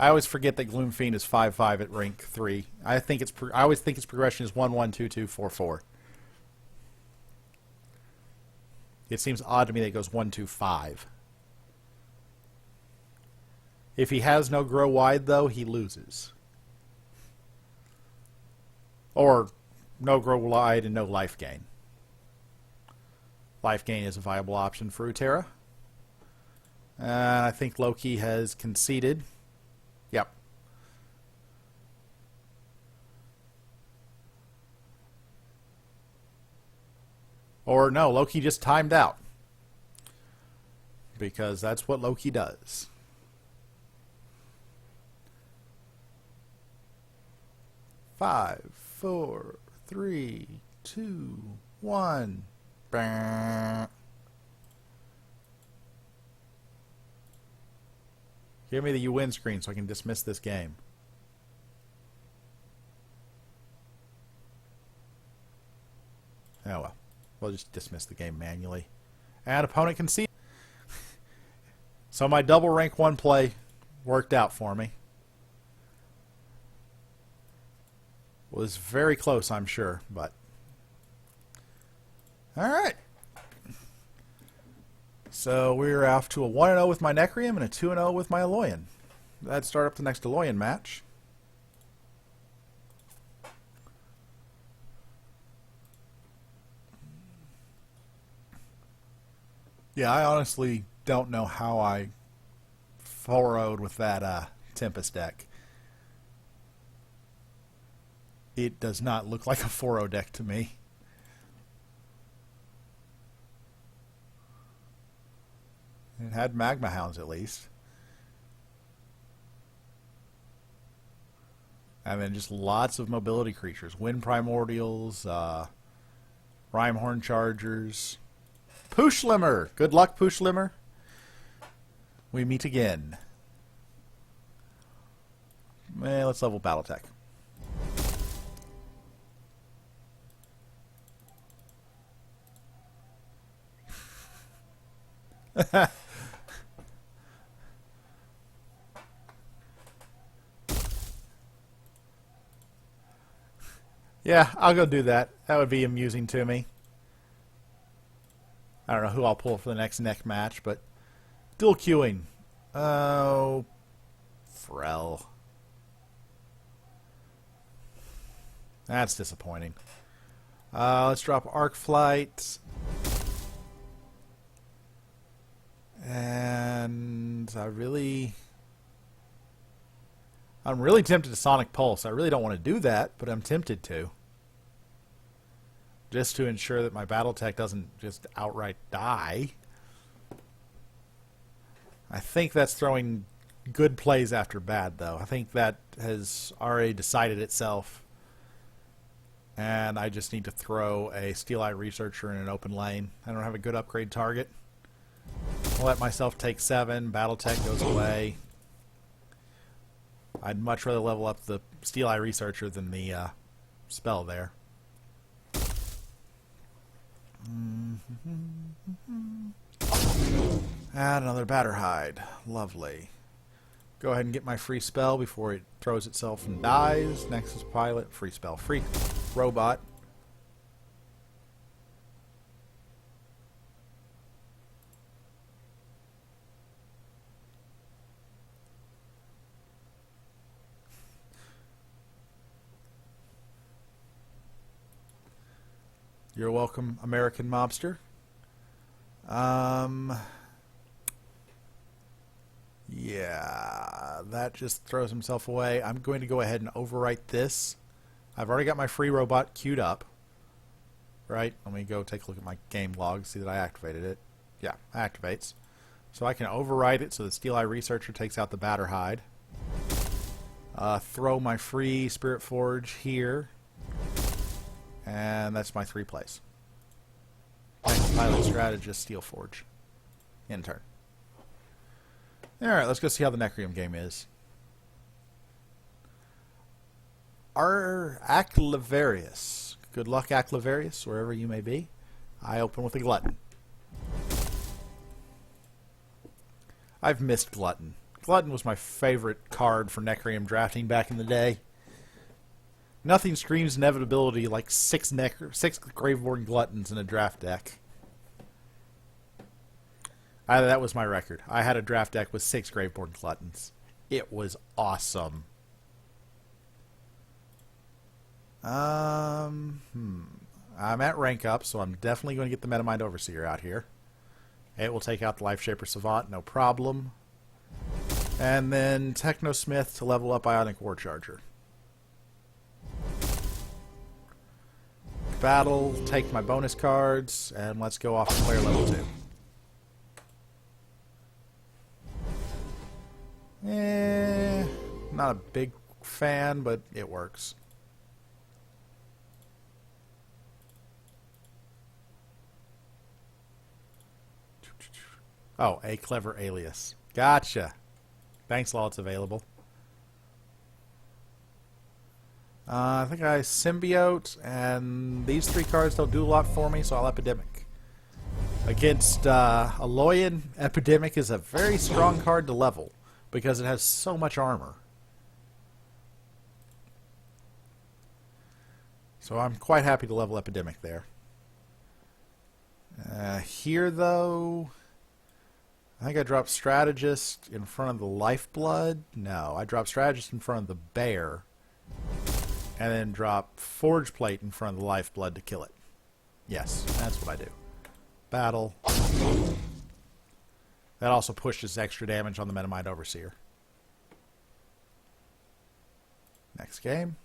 I always forget that Gloomfiend is 5/5 at rank 3. I always think its progression is 1/1, 2/2, 4/4. It seems odd to me that it goes 1/2/5. If he has no grow wide, though, he loses. Or no grow wide and no life gain. Life gain is a viable option for Utera. I think Loki has conceded. Yep. Or no, Loki just timed out. Because that's what Loki does. Five, 4, 3, 2, 1. Bah. Give me the you win screen so I can dismiss this game. Oh well. We'll just dismiss the game manually. And opponent conceded. So my double rank 1 play worked out for me. Was very close, I'm sure, but Alright. So we're off to a 1-0 with my Necrium and a 2-0 with my Aloyan. That'd start up the next Aloyan match. Yeah, I honestly don't know how I 4-0'd with that Tempest deck. It does not look like a 4-0 deck to me. It had Magma Hounds at least. And then just lots of mobility creatures. Wind Primordials, Rhymehorn Chargers. Pushlimmer! Good luck, Pushlimmer. We meet again. Let's level Battletech. Yeah, I'll go do that. That would be amusing to me. I don't know who I'll pull for the next neck match, but dual queuing. Oh, Frel. That's disappointing. Let's drop Arc Flight. And I'm really tempted to Sonic Pulse. I really don't want to do that, but I'm tempted to. Just to ensure that my Battletech doesn't just outright die. I think that's throwing good plays after bad, though. I think that has already decided itself. And I just need to throw a Steel-Eye Researcher in an open lane. I don't have a good upgrade target. I'll let myself take 7. Battletech goes away. I'd much rather level up the Steel-Eye Researcher than the spell there. And another Batterhide. Lovely. Go ahead and get my free spell before it throws itself and dies. Nexus Pilot, free spell, free robot. You're welcome, American Mobster. Yeah, that just throws himself away. I'm going to go ahead and overwrite this. I've already got my free robot queued up. Right? Let me go take a look at my game log, see that I activated it. Yeah, activates. So I can overwrite it so the Steel-Eye Researcher takes out the Batterhide. Throw my free Spirit Forge here. And that's my 3 plays. Pilot Strategist, Steel Forge. In turn. Alright, let's go see how the Necrium game is. Aclevarius. Good luck, Aclevarius, wherever you may be. I open with a Glutton. I've missed Glutton. Glutton was my favorite card for Necrium drafting back in the day. Nothing screams inevitability like 6 Graveborn Gluttons in a draft deck. That was my record. I had a draft deck with 6 Graveborn Gluttons. It was awesome. I'm at rank up, so I'm definitely going to get the Metamind Overseer out here. It will take out the Life Shaper Savant, no problem. And then Technosmith to level up Ionic War Charger. Battle, take my bonus cards, and let's go off to player level 2. Not a big fan, but it works. Oh, a clever alias. Gotcha. Thanks while it's available. I think I Symbiote, and these 3 cards don't do a lot for me, so I'll Epidemic. Against Aloyan, Epidemic is a very strong card to level, because it has so much armor. So I'm quite happy to level Epidemic there. Here, though, I think I dropped Strategist in front of the Lifeblood. No, I dropped Strategist in front of the Bear. And then drop Forge Plate in front of the Lifeblood to kill it. Yes, that's what I do. Battle. That also pushes extra damage on the Metamind Overseer. Next game.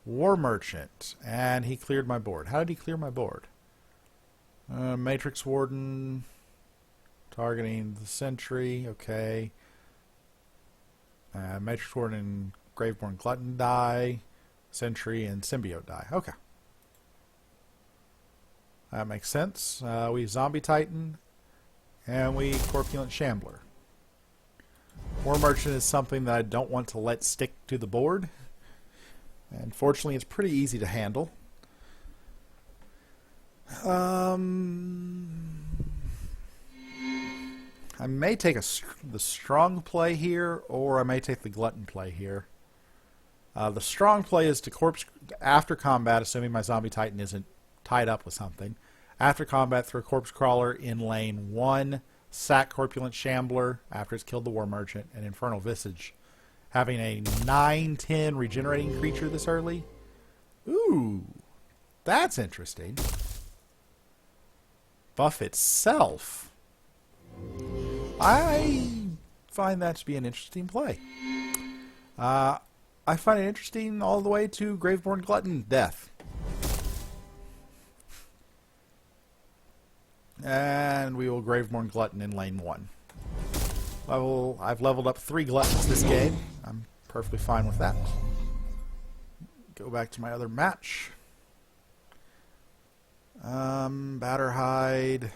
War Merchant. And he cleared my board. How did he clear my board? Matrix Warden. Targeting the Sentry. Okay. Matrix Warden and Graveborn Glutton die. Sentry and Symbiote die. Okay. That makes sense. We Zombie Titan. And we Corpulent Shambler. War Merchant is something that I don't want to let stick to the board. And fortunately, it's pretty easy to handle. I may take the strong play here, or I may take the glutton play here. The strong play is to corpse after combat, assuming my zombie titan isn't tied up with something. After combat, throw corpse crawler in lane 1, sack corpulent shambler after it's killed the war merchant, and infernal visage. Having a 9/10 regenerating creature this early. Ooh, that's interesting. Buff itself. I find that to be an interesting play. I find it interesting all the way to Graveborn Glutton death. And we will Graveborn Glutton in lane 1. I've leveled up 3 Gluttons this game. I'm perfectly fine with that. Go back to my other match. Batterhide.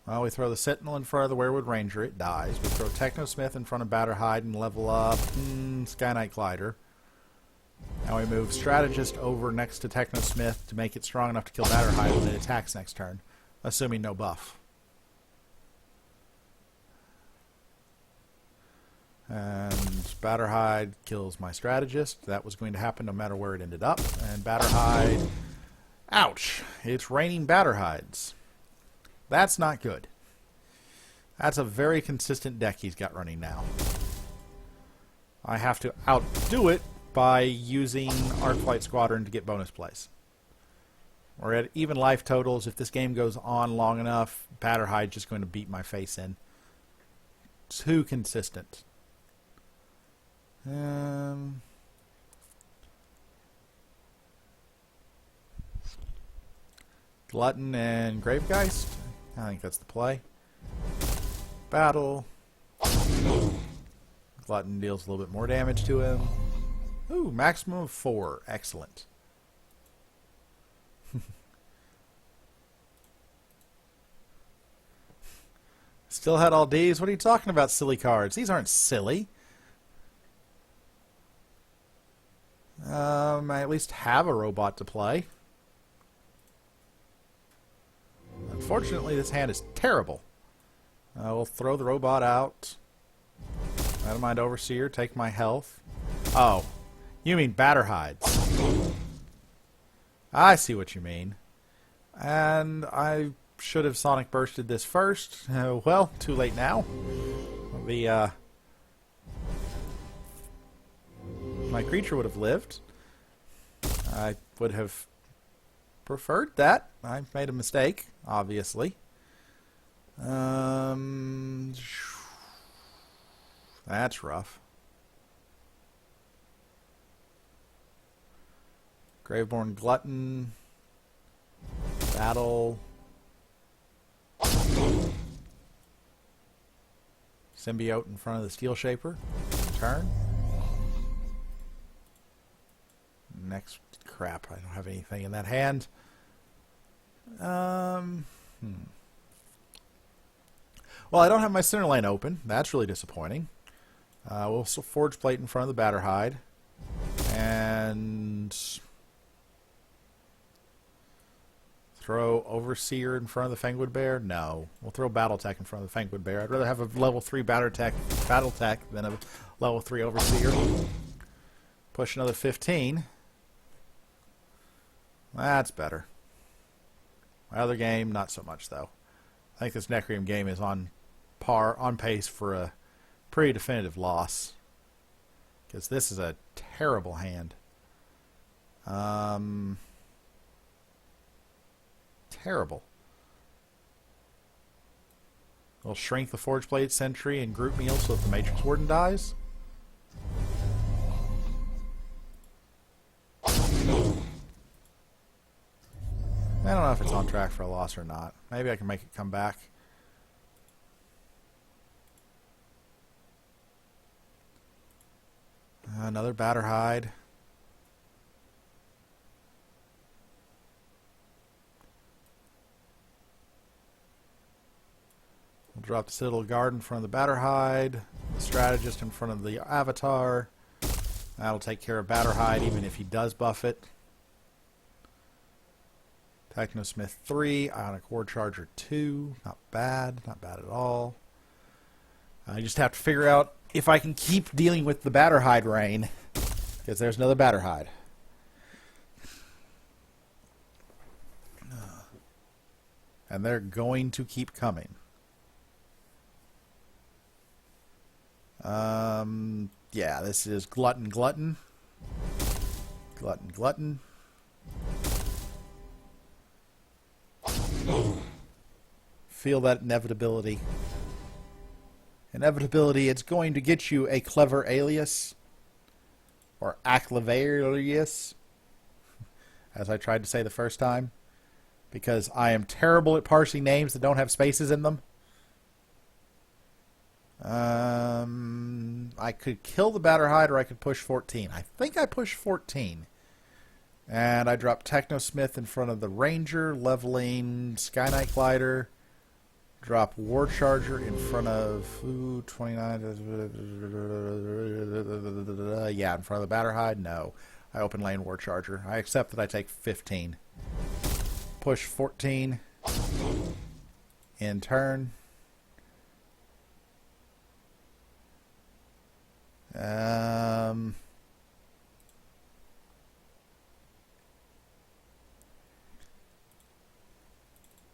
Well, we throw the Sentinel in front of the Werewood Ranger. It dies. We throw Technosmith in front of Batterhide and level up Sky Knight Glider. Now we move Strategist over next to Technosmith to make it strong enough to kill Batterhide when it attacks next turn, assuming no buff. And Batterhide kills my Strategist. That was going to happen no matter where it ended up. And Batterhide... Ouch! It's raining Batterhides. That's not good. That's a very consistent deck he's got running now. I have to outdo it by using Arclight Squadron to get bonus plays. We're at even life totals. If this game goes on long enough, Batterhide's just going to beat my face in. Too consistent. Glutton and Gravegeist. I think that's the play. Battle. Glutton deals a little bit more damage to him. Ooh, maximum of 4. Excellent. Still had all Ds? What are you talking about, silly cards? These aren't silly. I at least have a robot to play. Unfortunately, this hand is terrible. We'll throw the robot out. Metamind Overseer, take my health. Oh, you mean Batterhides. I see what you mean. And I should have Sonic Bursted this first. Well, too late now. My creature would have lived. I would have preferred that. I made a mistake, obviously. That's rough. Graveborn Glutton. Battle. Symbiote in front of the Steel Shaper. Turn. Next. Crap, I don't have anything in that hand. Well, I don't have my center lane open. That's really disappointing. We'll Forge Plate in front of the Batterhide. And throw Overseer in front of the Fangwood Bear? No. We'll throw Battletech in front of the Fangwood Bear. I'd rather have a level 3 Battletech than a level 3 Overseer. Push another 15. That's better. My other game, not so much though. I think this Necreum game is on pace for a pretty definitive loss. Because this is a terrible hand. Terrible. We'll shrink the Forge Blade Sentry and group meal so that the Matrix Warden dies. I don't know if it's on track for a loss or not. Maybe I can make it come back. Another Batterhide. We'll drop the Citadel Guard in front of the Batterhide. The Strategist in front of the Avatar. That'll take care of Batterhide even if he does buff it. Technosmith 3, Ionic War Charger 2. Not bad. Not bad at all. I just have to figure out if I can keep dealing with the Batterhide rain. Because there's another Batterhide. And they're going to keep coming. Yeah, this is Glutton. Glutton. Feel that inevitability. Inevitability, it's going to get you a clever alias. Or Aclavarius. As I tried to say the first time. Because I am terrible at parsing names that don't have spaces in them. I could kill the Batterhide or I could push 14. I think I pushed 14. And I dropped Technosmith in front of the Ranger, leveling Sky-Knight Glider. Drop War Charger in front of 29. Yeah, in front of the Batterhide. No. I open lane War Charger. I accept that I take 15. Push 14. In turn.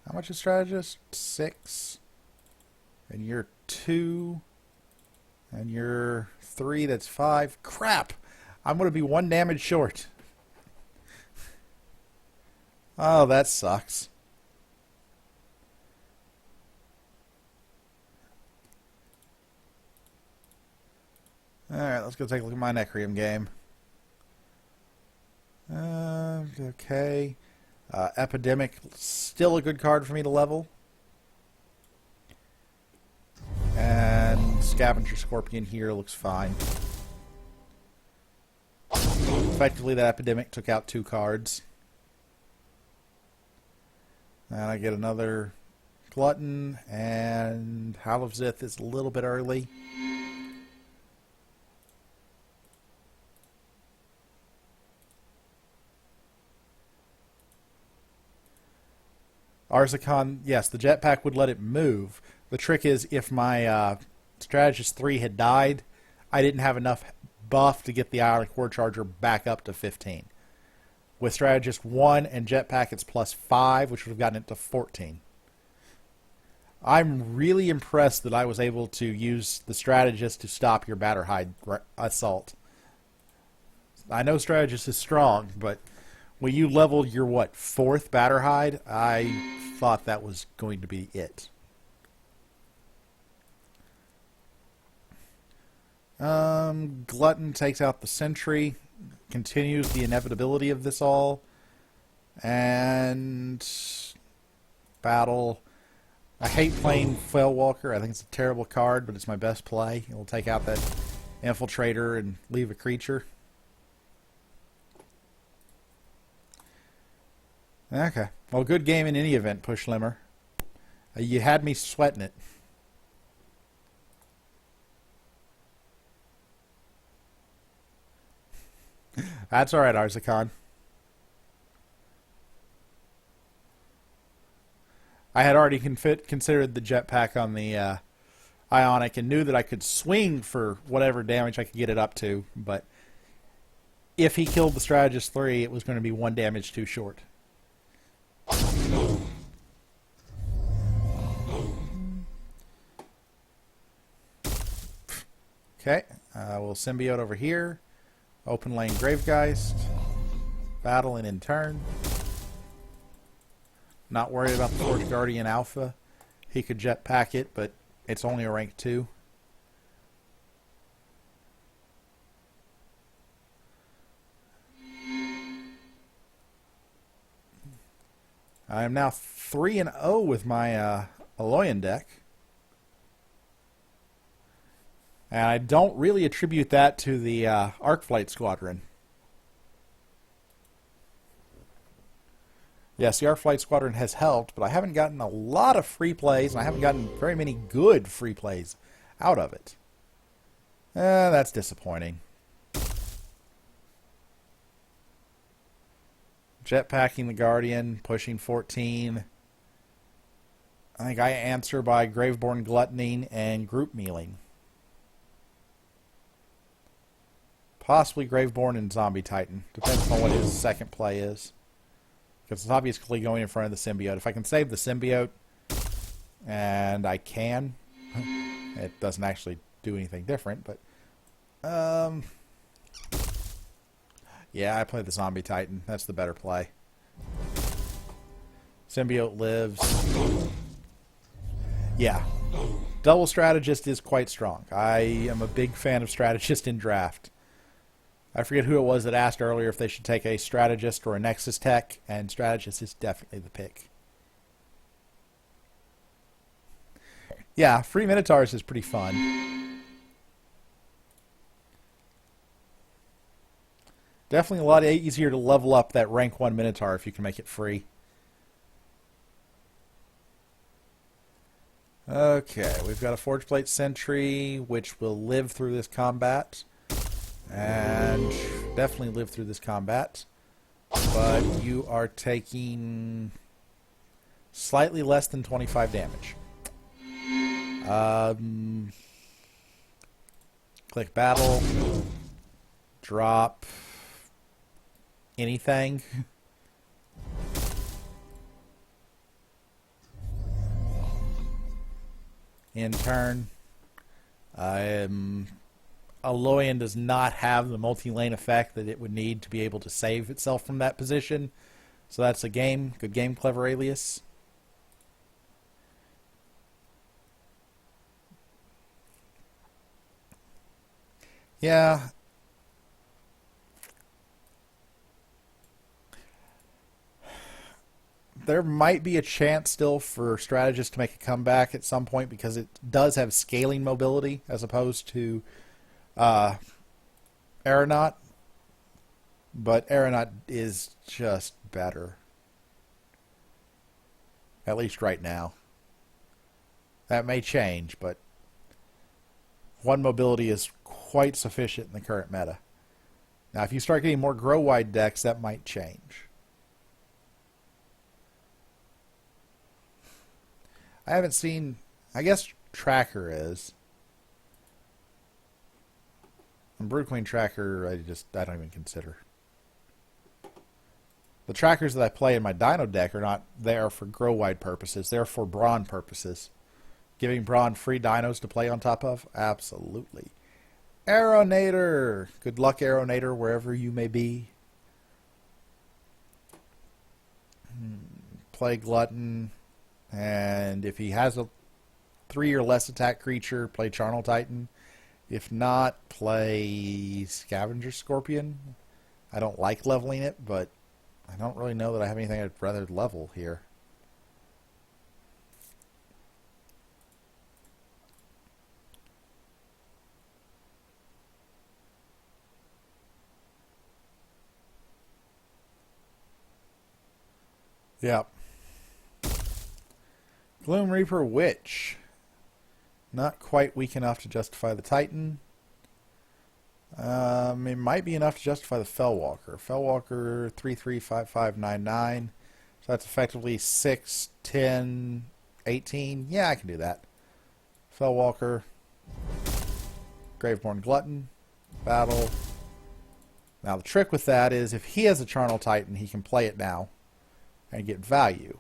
How much is Strategist? 6. And you're 2. And you're 3. That's 5. Crap! I'm going to be 1 damage short. Oh, that sucks. Alright, let's go take a look at my Necreum game. Okay. Epidemic, still a good card for me to level. And Scavenger Scorpion here looks fine. Effectively, that Epidemic took out 2 cards. And I get another Glutton, and Howl of Zith is a little bit early. Arzakon, yes, the jetpack would let it move. The trick is if my Strategist 3 had died, I didn't have enough buff to get the Ionic War Charger back up to 15. With Strategist 1 and jetpack, it's plus 5, which would have gotten it to 14. I'm really impressed that I was able to use the Strategist to stop your Batterhide assault. I know Strategist is strong, but when you leveled your, 4th Batterhide, I thought that was going to be it. Glutton takes out the Sentry, continues the inevitability of this all, and battle. I hate playing Fellwalker. I think it's a terrible card, but it's my best play. It will take out that Infiltrator and leave a creature. Okay. Well, good game in any event, Push Limmer. You had me sweating it. That's alright, Arzakon. I had already considered the jetpack on the Ionic and knew that I could swing for whatever damage I could get it up to, but if he killed the Strategist 3, it was going to be 1 damage too short. Okay, we'll symbiote over here. Open lane Gravegeist. Battle and in turn. Not worried about the Forge Guardian Alpha. He could jetpack it, but it's only a rank 2. I am now 3-0 with my Aloyan deck. And I don't really attribute that to the Arcflight Squadron. Yes, the Arcflight Squadron has helped, but I haven't gotten a lot of free plays, and I haven't gotten very many good free plays out of it. That's disappointing. Jetpacking the Guardian, pushing 14. I think I answer by Graveborn Gluttoning and Group Mealing. Possibly Graveborn and Zombie Titan. Depends on what his second play is. Because it's obviously going in front of the symbiote. If I can save the symbiote, and I can, it doesn't actually do anything different, but yeah, I play the Zombie Titan. That's the better play. Symbiote lives. Yeah. Double Strategist is quite strong. I am a big fan of Strategist in draft. I forget who it was that asked earlier if they should take a Strategist or a Nexus Tech, and Strategist is definitely the pick. Yeah, free Minotaurs is pretty fun. Definitely a lot easier to level up that rank 1 Minotaur if you can make it free. Okay, we've got a Forge Plate Sentry, which will live through this combat. And definitely live through this combat. But you are taking slightly less than 25 damage. Click battle. Drop anything. In turn. Aloyan does not have the multi-lane effect that it would need to be able to save itself from that position. So that's a game. Good game, Clever Alias. Yeah. There might be a chance still for Strategist to make a comeback at some point because it does have scaling mobility as opposed to Aeronaut, but Aeronaut is just better. At least right now. That may change, but 1 mobility is quite sufficient in the current meta. Now, if you start getting more grow-wide decks, that might change. I haven't seen... I guess Tracker is. And Brood Queen Tracker, I don't even consider. The trackers that I play in my Dino deck are not there for grow-wide purposes. They're for Brawn purposes. Giving Brawn free dinos to play on top of? Absolutely. Aeronator! Good luck, Aeronator, wherever you may be. Play Glutton. And if he has a 3 or less attack creature, play Charnel Titan. If not, play Scavenger Scorpion. I don't like leveling it, but I don't really know that I have anything I'd rather level here. Yep. Gloom Reaper Witch. Not quite weak enough to justify the Titan. It might be enough to justify the Fellwalker. Fellwalker 335599. So that's effectively 6, 10, 18. Yeah, I can do that. Fellwalker. Graveborn Glutton. Battle. Now the trick with that is if he has a Charnel Titan, he can play it now and get value.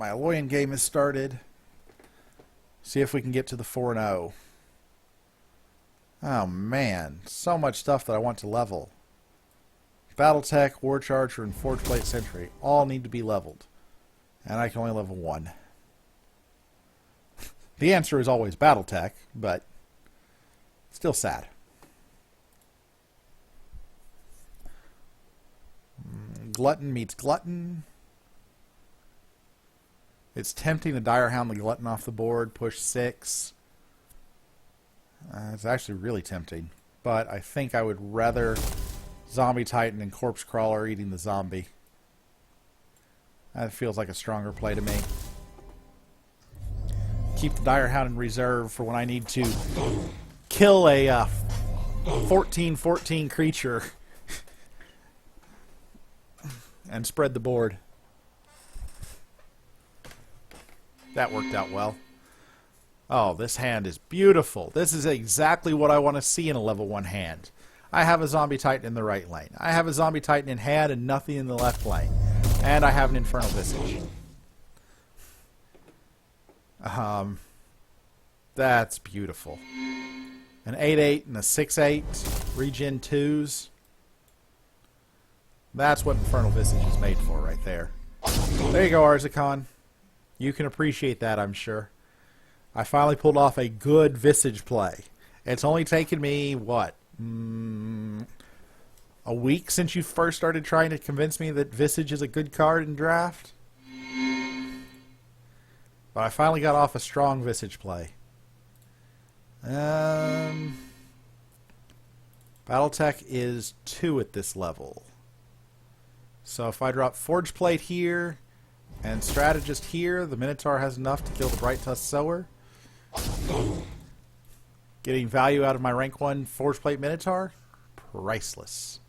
My Aloyan game has started. See if we can get to the 4-0. Oh man, so much stuff that I want to level. Battletech, War Charger, and Forgeplate Sentry all need to be leveled. And I can only level 1. The answer is always Battletech, but still sad. Glutton meets Glutton. It's tempting to Direhound the Glutton off the board, push 6. It's actually really tempting. But I think I would rather Zombie Titan and Corpse Crawler eating the zombie. That feels like a stronger play to me. Keep the Direhound in reserve for when I need to kill a 14/14 creature and spread the board. That worked out well. Oh, this hand is beautiful. This is exactly what I want to see in a level 1 hand. I have a Zombie Titan in the right lane. I have a Zombie Titan in hand and nothing in the left lane. And I have an Infernal Visage. That's beautiful. An 8/8 and a 6/8. Regen 2s. That's what Infernal Visage is made for right there. There you go, Arzakon. You can appreciate that, I'm sure. I finally pulled off a good Visage play. It's only taken me, what? A week since you first started trying to convince me that Visage is a good card in draft? But I finally got off a strong Visage play. Battletech is 2 at this level. So if I drop Forge Plate here and Strategist here, the Minotaur has enough to kill the Bright Tusk Sower. Getting value out of my rank 1 Forge Plate Minotaur? Priceless.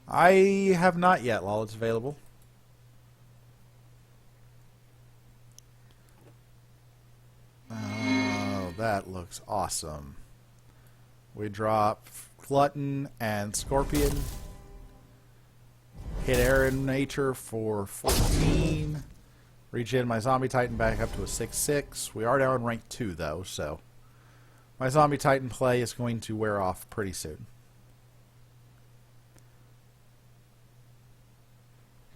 I have not yet while it's available. Oh, that looks awesome. We drop Glutton and Scorpion. Hit Aaron Nature for 14. Regen my Zombie Titan back up to a 6/6. We are now in rank 2 though, so my Zombie Titan play is going to wear off pretty soon.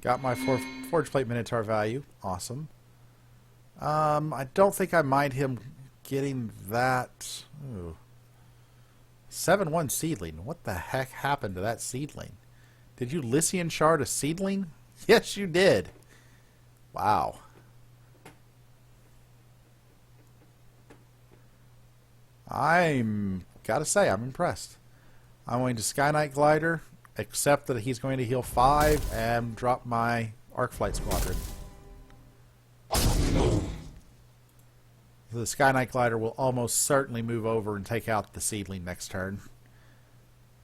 Got my Forge Plate Minotaur value. Awesome. I don't think I mind him getting that. Ooh. 7/1 Seedling. What the heck happened to that Seedling? Did you Lycian Shard a Seedling? Yes, you did. Wow. Gotta say, I'm impressed. I'm going to Sky Knight Glider, except that he's going to heal 5 and drop my Arcflight Squadron. The Sky Knight Glider will almost certainly move over and take out the Seedling next turn.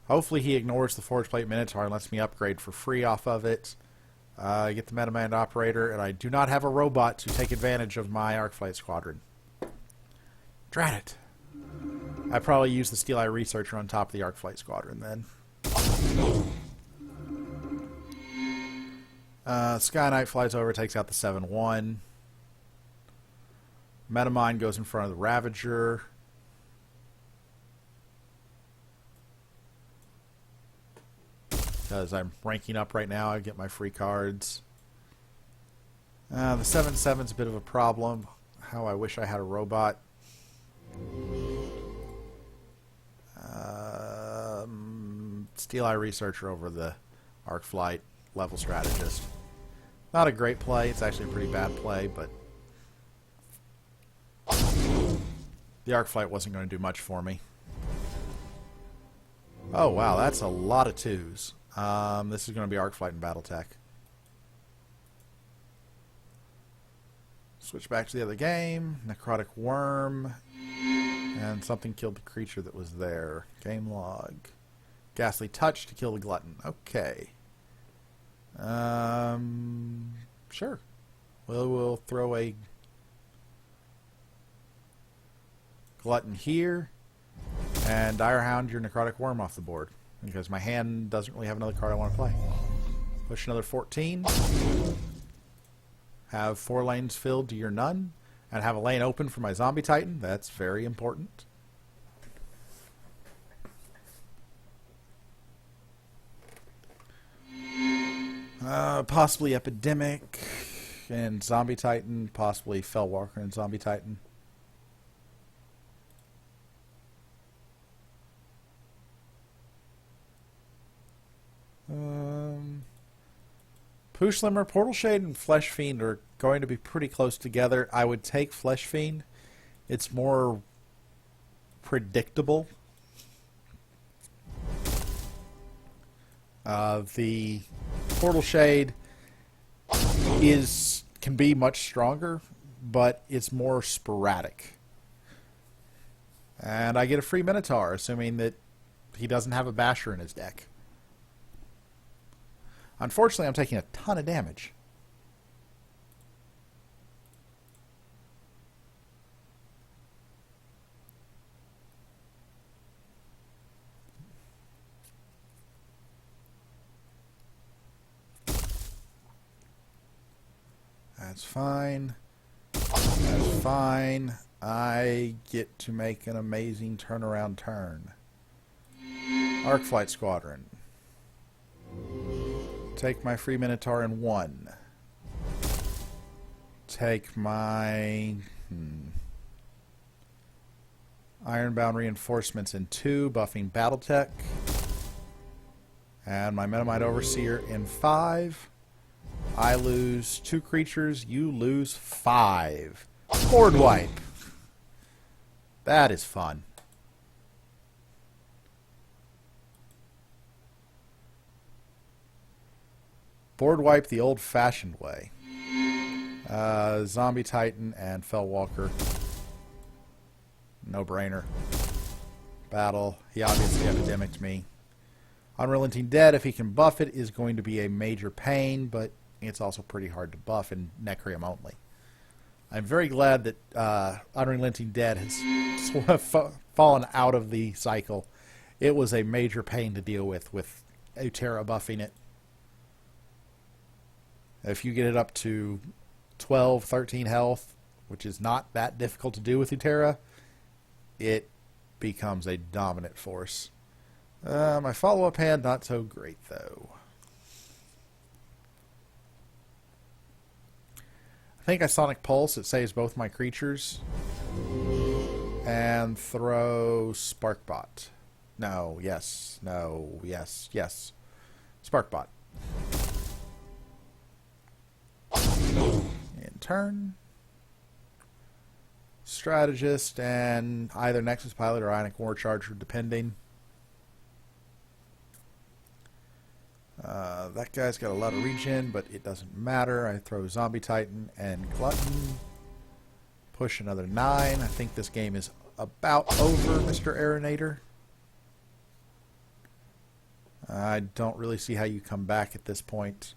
Hopefully he ignores the Forge Plate Minotaur and lets me upgrade for free off of it. I get the Metamind Operator, and I do not have a robot to take advantage of my Arcflight Squadron. Drat it. I probably use the Steel Eye Researcher on top of the Arcflight Squadron then. Sky Knight flies over, takes out the 7/1. Metamind goes in front of the Ravager. Because I'm ranking up right now, I get my free cards. The 7/7's a bit of a problem. How I wish I had a robot. Steel Eye Researcher over the Arcflight level Strategist. Not a great play. It's actually a pretty bad play, but the Arcflight wasn't going to do much for me. Oh wow, that's a lot of 2s. This is going to be Arcflight and Battletech. Switch back to the other game. Necrotic Worm. And something killed the creature that was there. Game log. Ghastly Touch to kill the Glutton. Okay. Sure. We'll throw a Glutton here. And Direhound your Necrotic Worm off the board. Because my hand doesn't really have another card I want to play. Push another 14. Have 4 lanes filled to your none. And have a lane open for my Zombie Titan. That's very important. Possibly Epidemic and Zombie Titan. Possibly Fellwalker and Zombie Titan. Pushlimmer, Portal Shade, and Flesh Fiend are going to be pretty close together. I would take Flesh Fiend. It's more predictable. The Portal Shade can be much stronger, but it's more sporadic. And I get a free Minotaur, assuming that he doesn't have a Basher in his deck. Unfortunately, I'm taking a ton of damage. That's fine. That's fine. I get to make an amazing turnaround turn. Arcflight Squadron. Take my free Minotaur in 1. Take my Ironbound Reinforcements in 2, buffing Battletech. And my Metamite Overseer in 5. I lose 2 creatures, you lose 5. Board wipe. That is fun. Board wipe the old-fashioned way. Zombie Titan and Fellwalker. No-brainer. Battle. He obviously epidemicked me. Unrelenting Dead, if he can buff it, is going to be a major pain, but it's also pretty hard to buff in Necrium only. I'm very glad that Unrelenting Dead has fallen out of the cycle. It was a major pain to deal with Utera buffing it. If you get it up to 12, 13 health, which is not that difficult to do with Utera, it becomes a dominant force. My follow-up hand, not so great, though. I think I Sonic Pulse. It saves both my creatures. And throw Sparkbot. No, yes, no, yes, yes. Sparkbot. In turn. Strategist and either Nexus Pilot or Ionic War Charger, depending. That guy's got a lot of regen, but it doesn't matter. I throw Zombie Titan and Glutton. Push another 9. I think this game is about over, Mr. Aeronator. I don't really see how you come back at this point.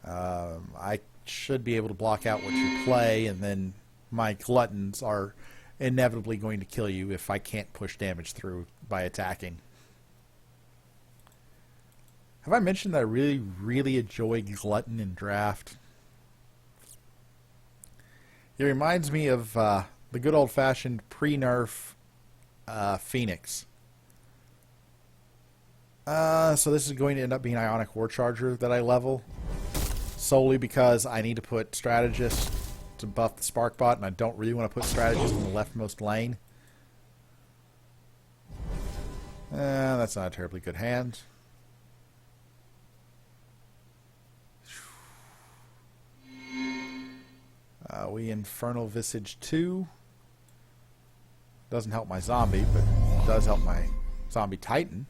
I should be able to block out what you play, and then my Gluttons are inevitably going to kill you if I can't push damage through by attacking. Have I mentioned that I really, really enjoy Glutton in Draft? It reminds me of the good old-fashioned pre-nerf Phoenix. So this is going to end up being Ionic War Charger that I level, solely because I need to put Strategist to buff the Sparkbot, and I don't really want to put Strategist in the leftmost lane. That's not a terribly good hand. We Infernal Visage 2. Doesn't help my zombie, but does help my Zombie Titan.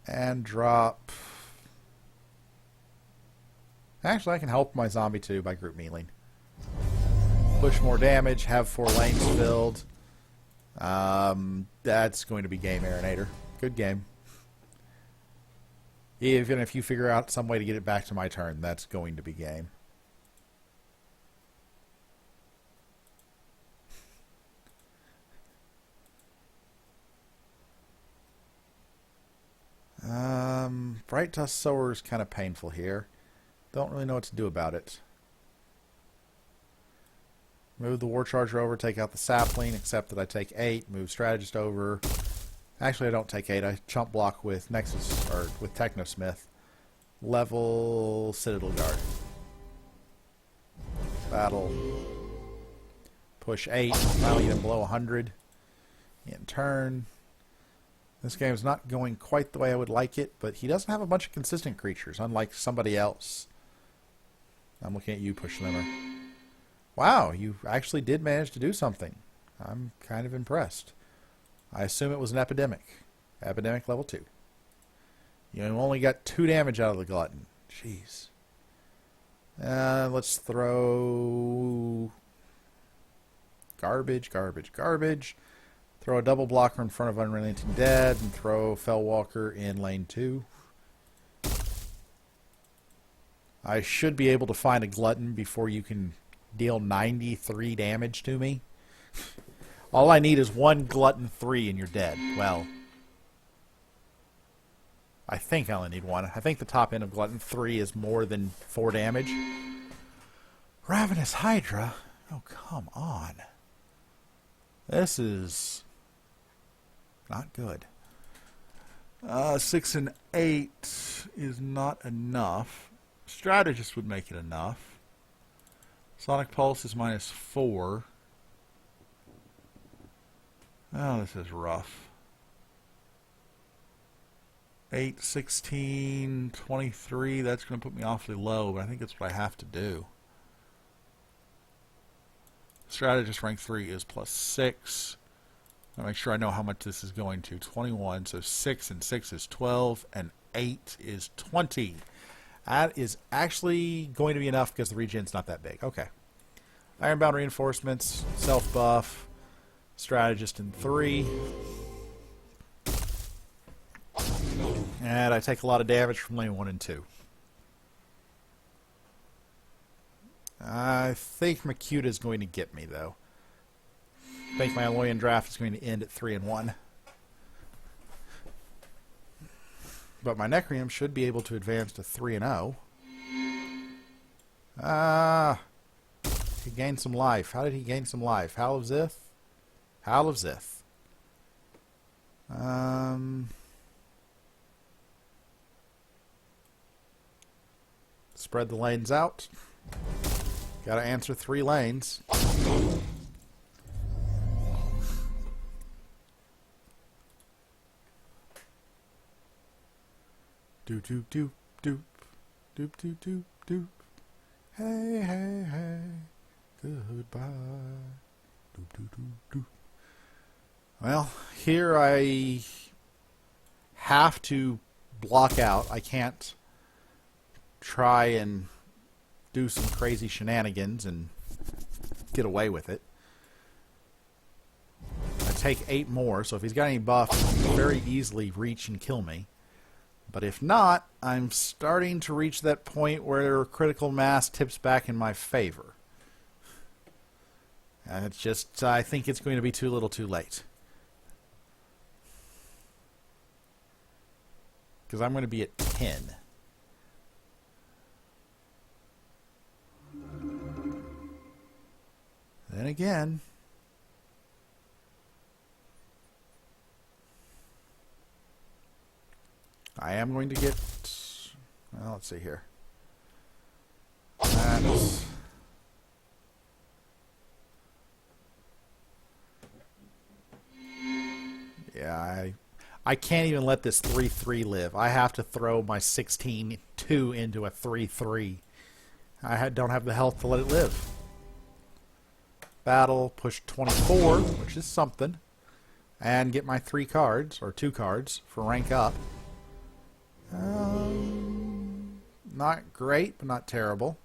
And drop... Actually, I can help my zombie too by group mealing. Push more damage, have 4 lanes filled. That's going to be game, Aeronator. Good game. Even if you figure out some way to get it back to my turn, that's going to be game. Bright Tusk Sower is kind of painful here. Don't really know what to do about it. Move the War Charger over, take out the Sapling, except that I take 8. Move Strategist over. Actually, I don't take 8. I chump block with Nexus, or with Technosmith. Level Citadel Guard. Battle. Push 8. Finally get him below 100. In turn. This game's not going quite the way I would like it, but he doesn't have a bunch of consistent creatures, unlike somebody else. I'm looking at you, Push Limmer. Wow, you actually did manage to do something. I'm kind of impressed. I assume it was an Epidemic. Epidemic level 2. You only got 2 damage out of the Glutton. Jeez. Let's throw... Garbage, garbage, garbage. Throw a double blocker in front of Unrelenting Dead and throw Fellwalker in lane 2. I should be able to find a Glutton before you can deal 93 damage to me. All I need is 1 Glutton 3 and you're dead. Well, I think I only need 1. I think the top end of Glutton 3 is more than 4 damage. Ravenous Hydra? Oh, come on. This is not good. 6 and 8 is not enough. Strategist would make it enough. Sonic Pulse is -4. Oh, this is rough. 8, 16, 23. That's going to put me awfully low, but I think that's what I have to do. Strategist rank 3 is +6. I'll make sure I know how much this is going to. 21. So 6 and 6 is 12, and 8 is 20. That is actually going to be enough because the regen's not that big. Okay. Ironbound Reinforcements, self-buff, Strategist in 3. And I take a lot of damage from lane 1 and 2. I think Makuta is going to get me, though. I think my Aloyan draft is going to end at 3 and 1. But my Necreum should be able to advance to 3 and 0. He gained some life. How did he gain some life? Howl of Zith? Howl of Zith. Spread the lanes out. Gotta answer 3 lanes. Doop doop doop doop doop doop doop doop. Hey hey hey, goodbye. Doop doop doop doop. Well, here I have to block out. I can't try and do some crazy shenanigans and get away with it. I take 8 more, so if he's got any buff, he can very easily reach and kill me. But if not, I'm starting to reach that point where critical mass tips back in my favor. And it's just, I think it's going to be too little too late. Because I'm going to be at 10. Then again, I am going to get, well, let's see here. That's, yeah, I can't even let this 3-3 live. I have to throw my 16-2 into a 3-3. I don't have the health to let it live. Battle, push 24, which is something, and get my 3 cards, or 2 cards, for rank up. Not great, but not terrible.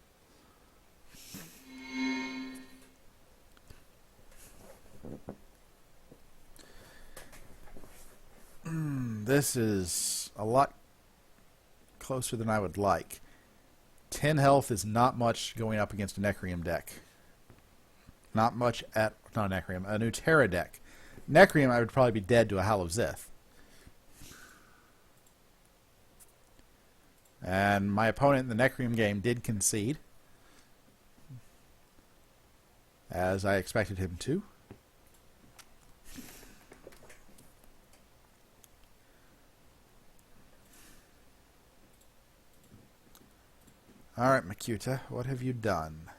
This is a lot closer than I would like. 10 health is not much going up against a Necreum deck. Not much at, not a Necreum, a Nuterra deck. Necreum, I would probably be dead to a Howl of Zith. And my opponent in the Necreum game did concede, as I expected him to. Alright, Makuta, what have you done?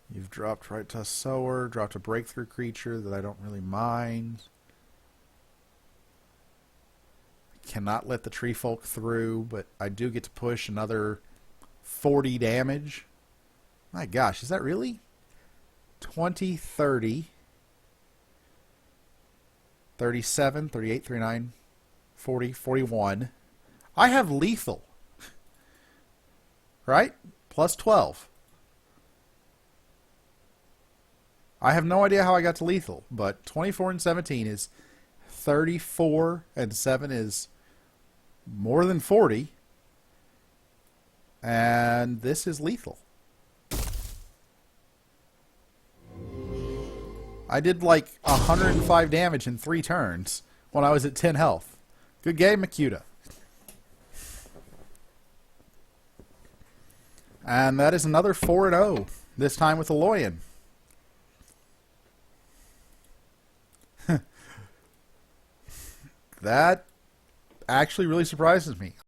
You've dropped Right Tusk Sower, dropped a breakthrough creature that I don't really mind. Cannot let the Tree Folk through, but I do get to push another 40 damage. My gosh, is that really? 20, 30, 37, 38, 39, 40, 41. I have lethal. Right? Plus 12. I have no idea how I got to lethal, but 24 and 17 is 34, and 7 is more than 40. And this is lethal. I did like 105 damage in 3 turns when I was at 10 health. Good game, Makuta. And that is another 4-0, this time with Aloyan. That actually really surprises me.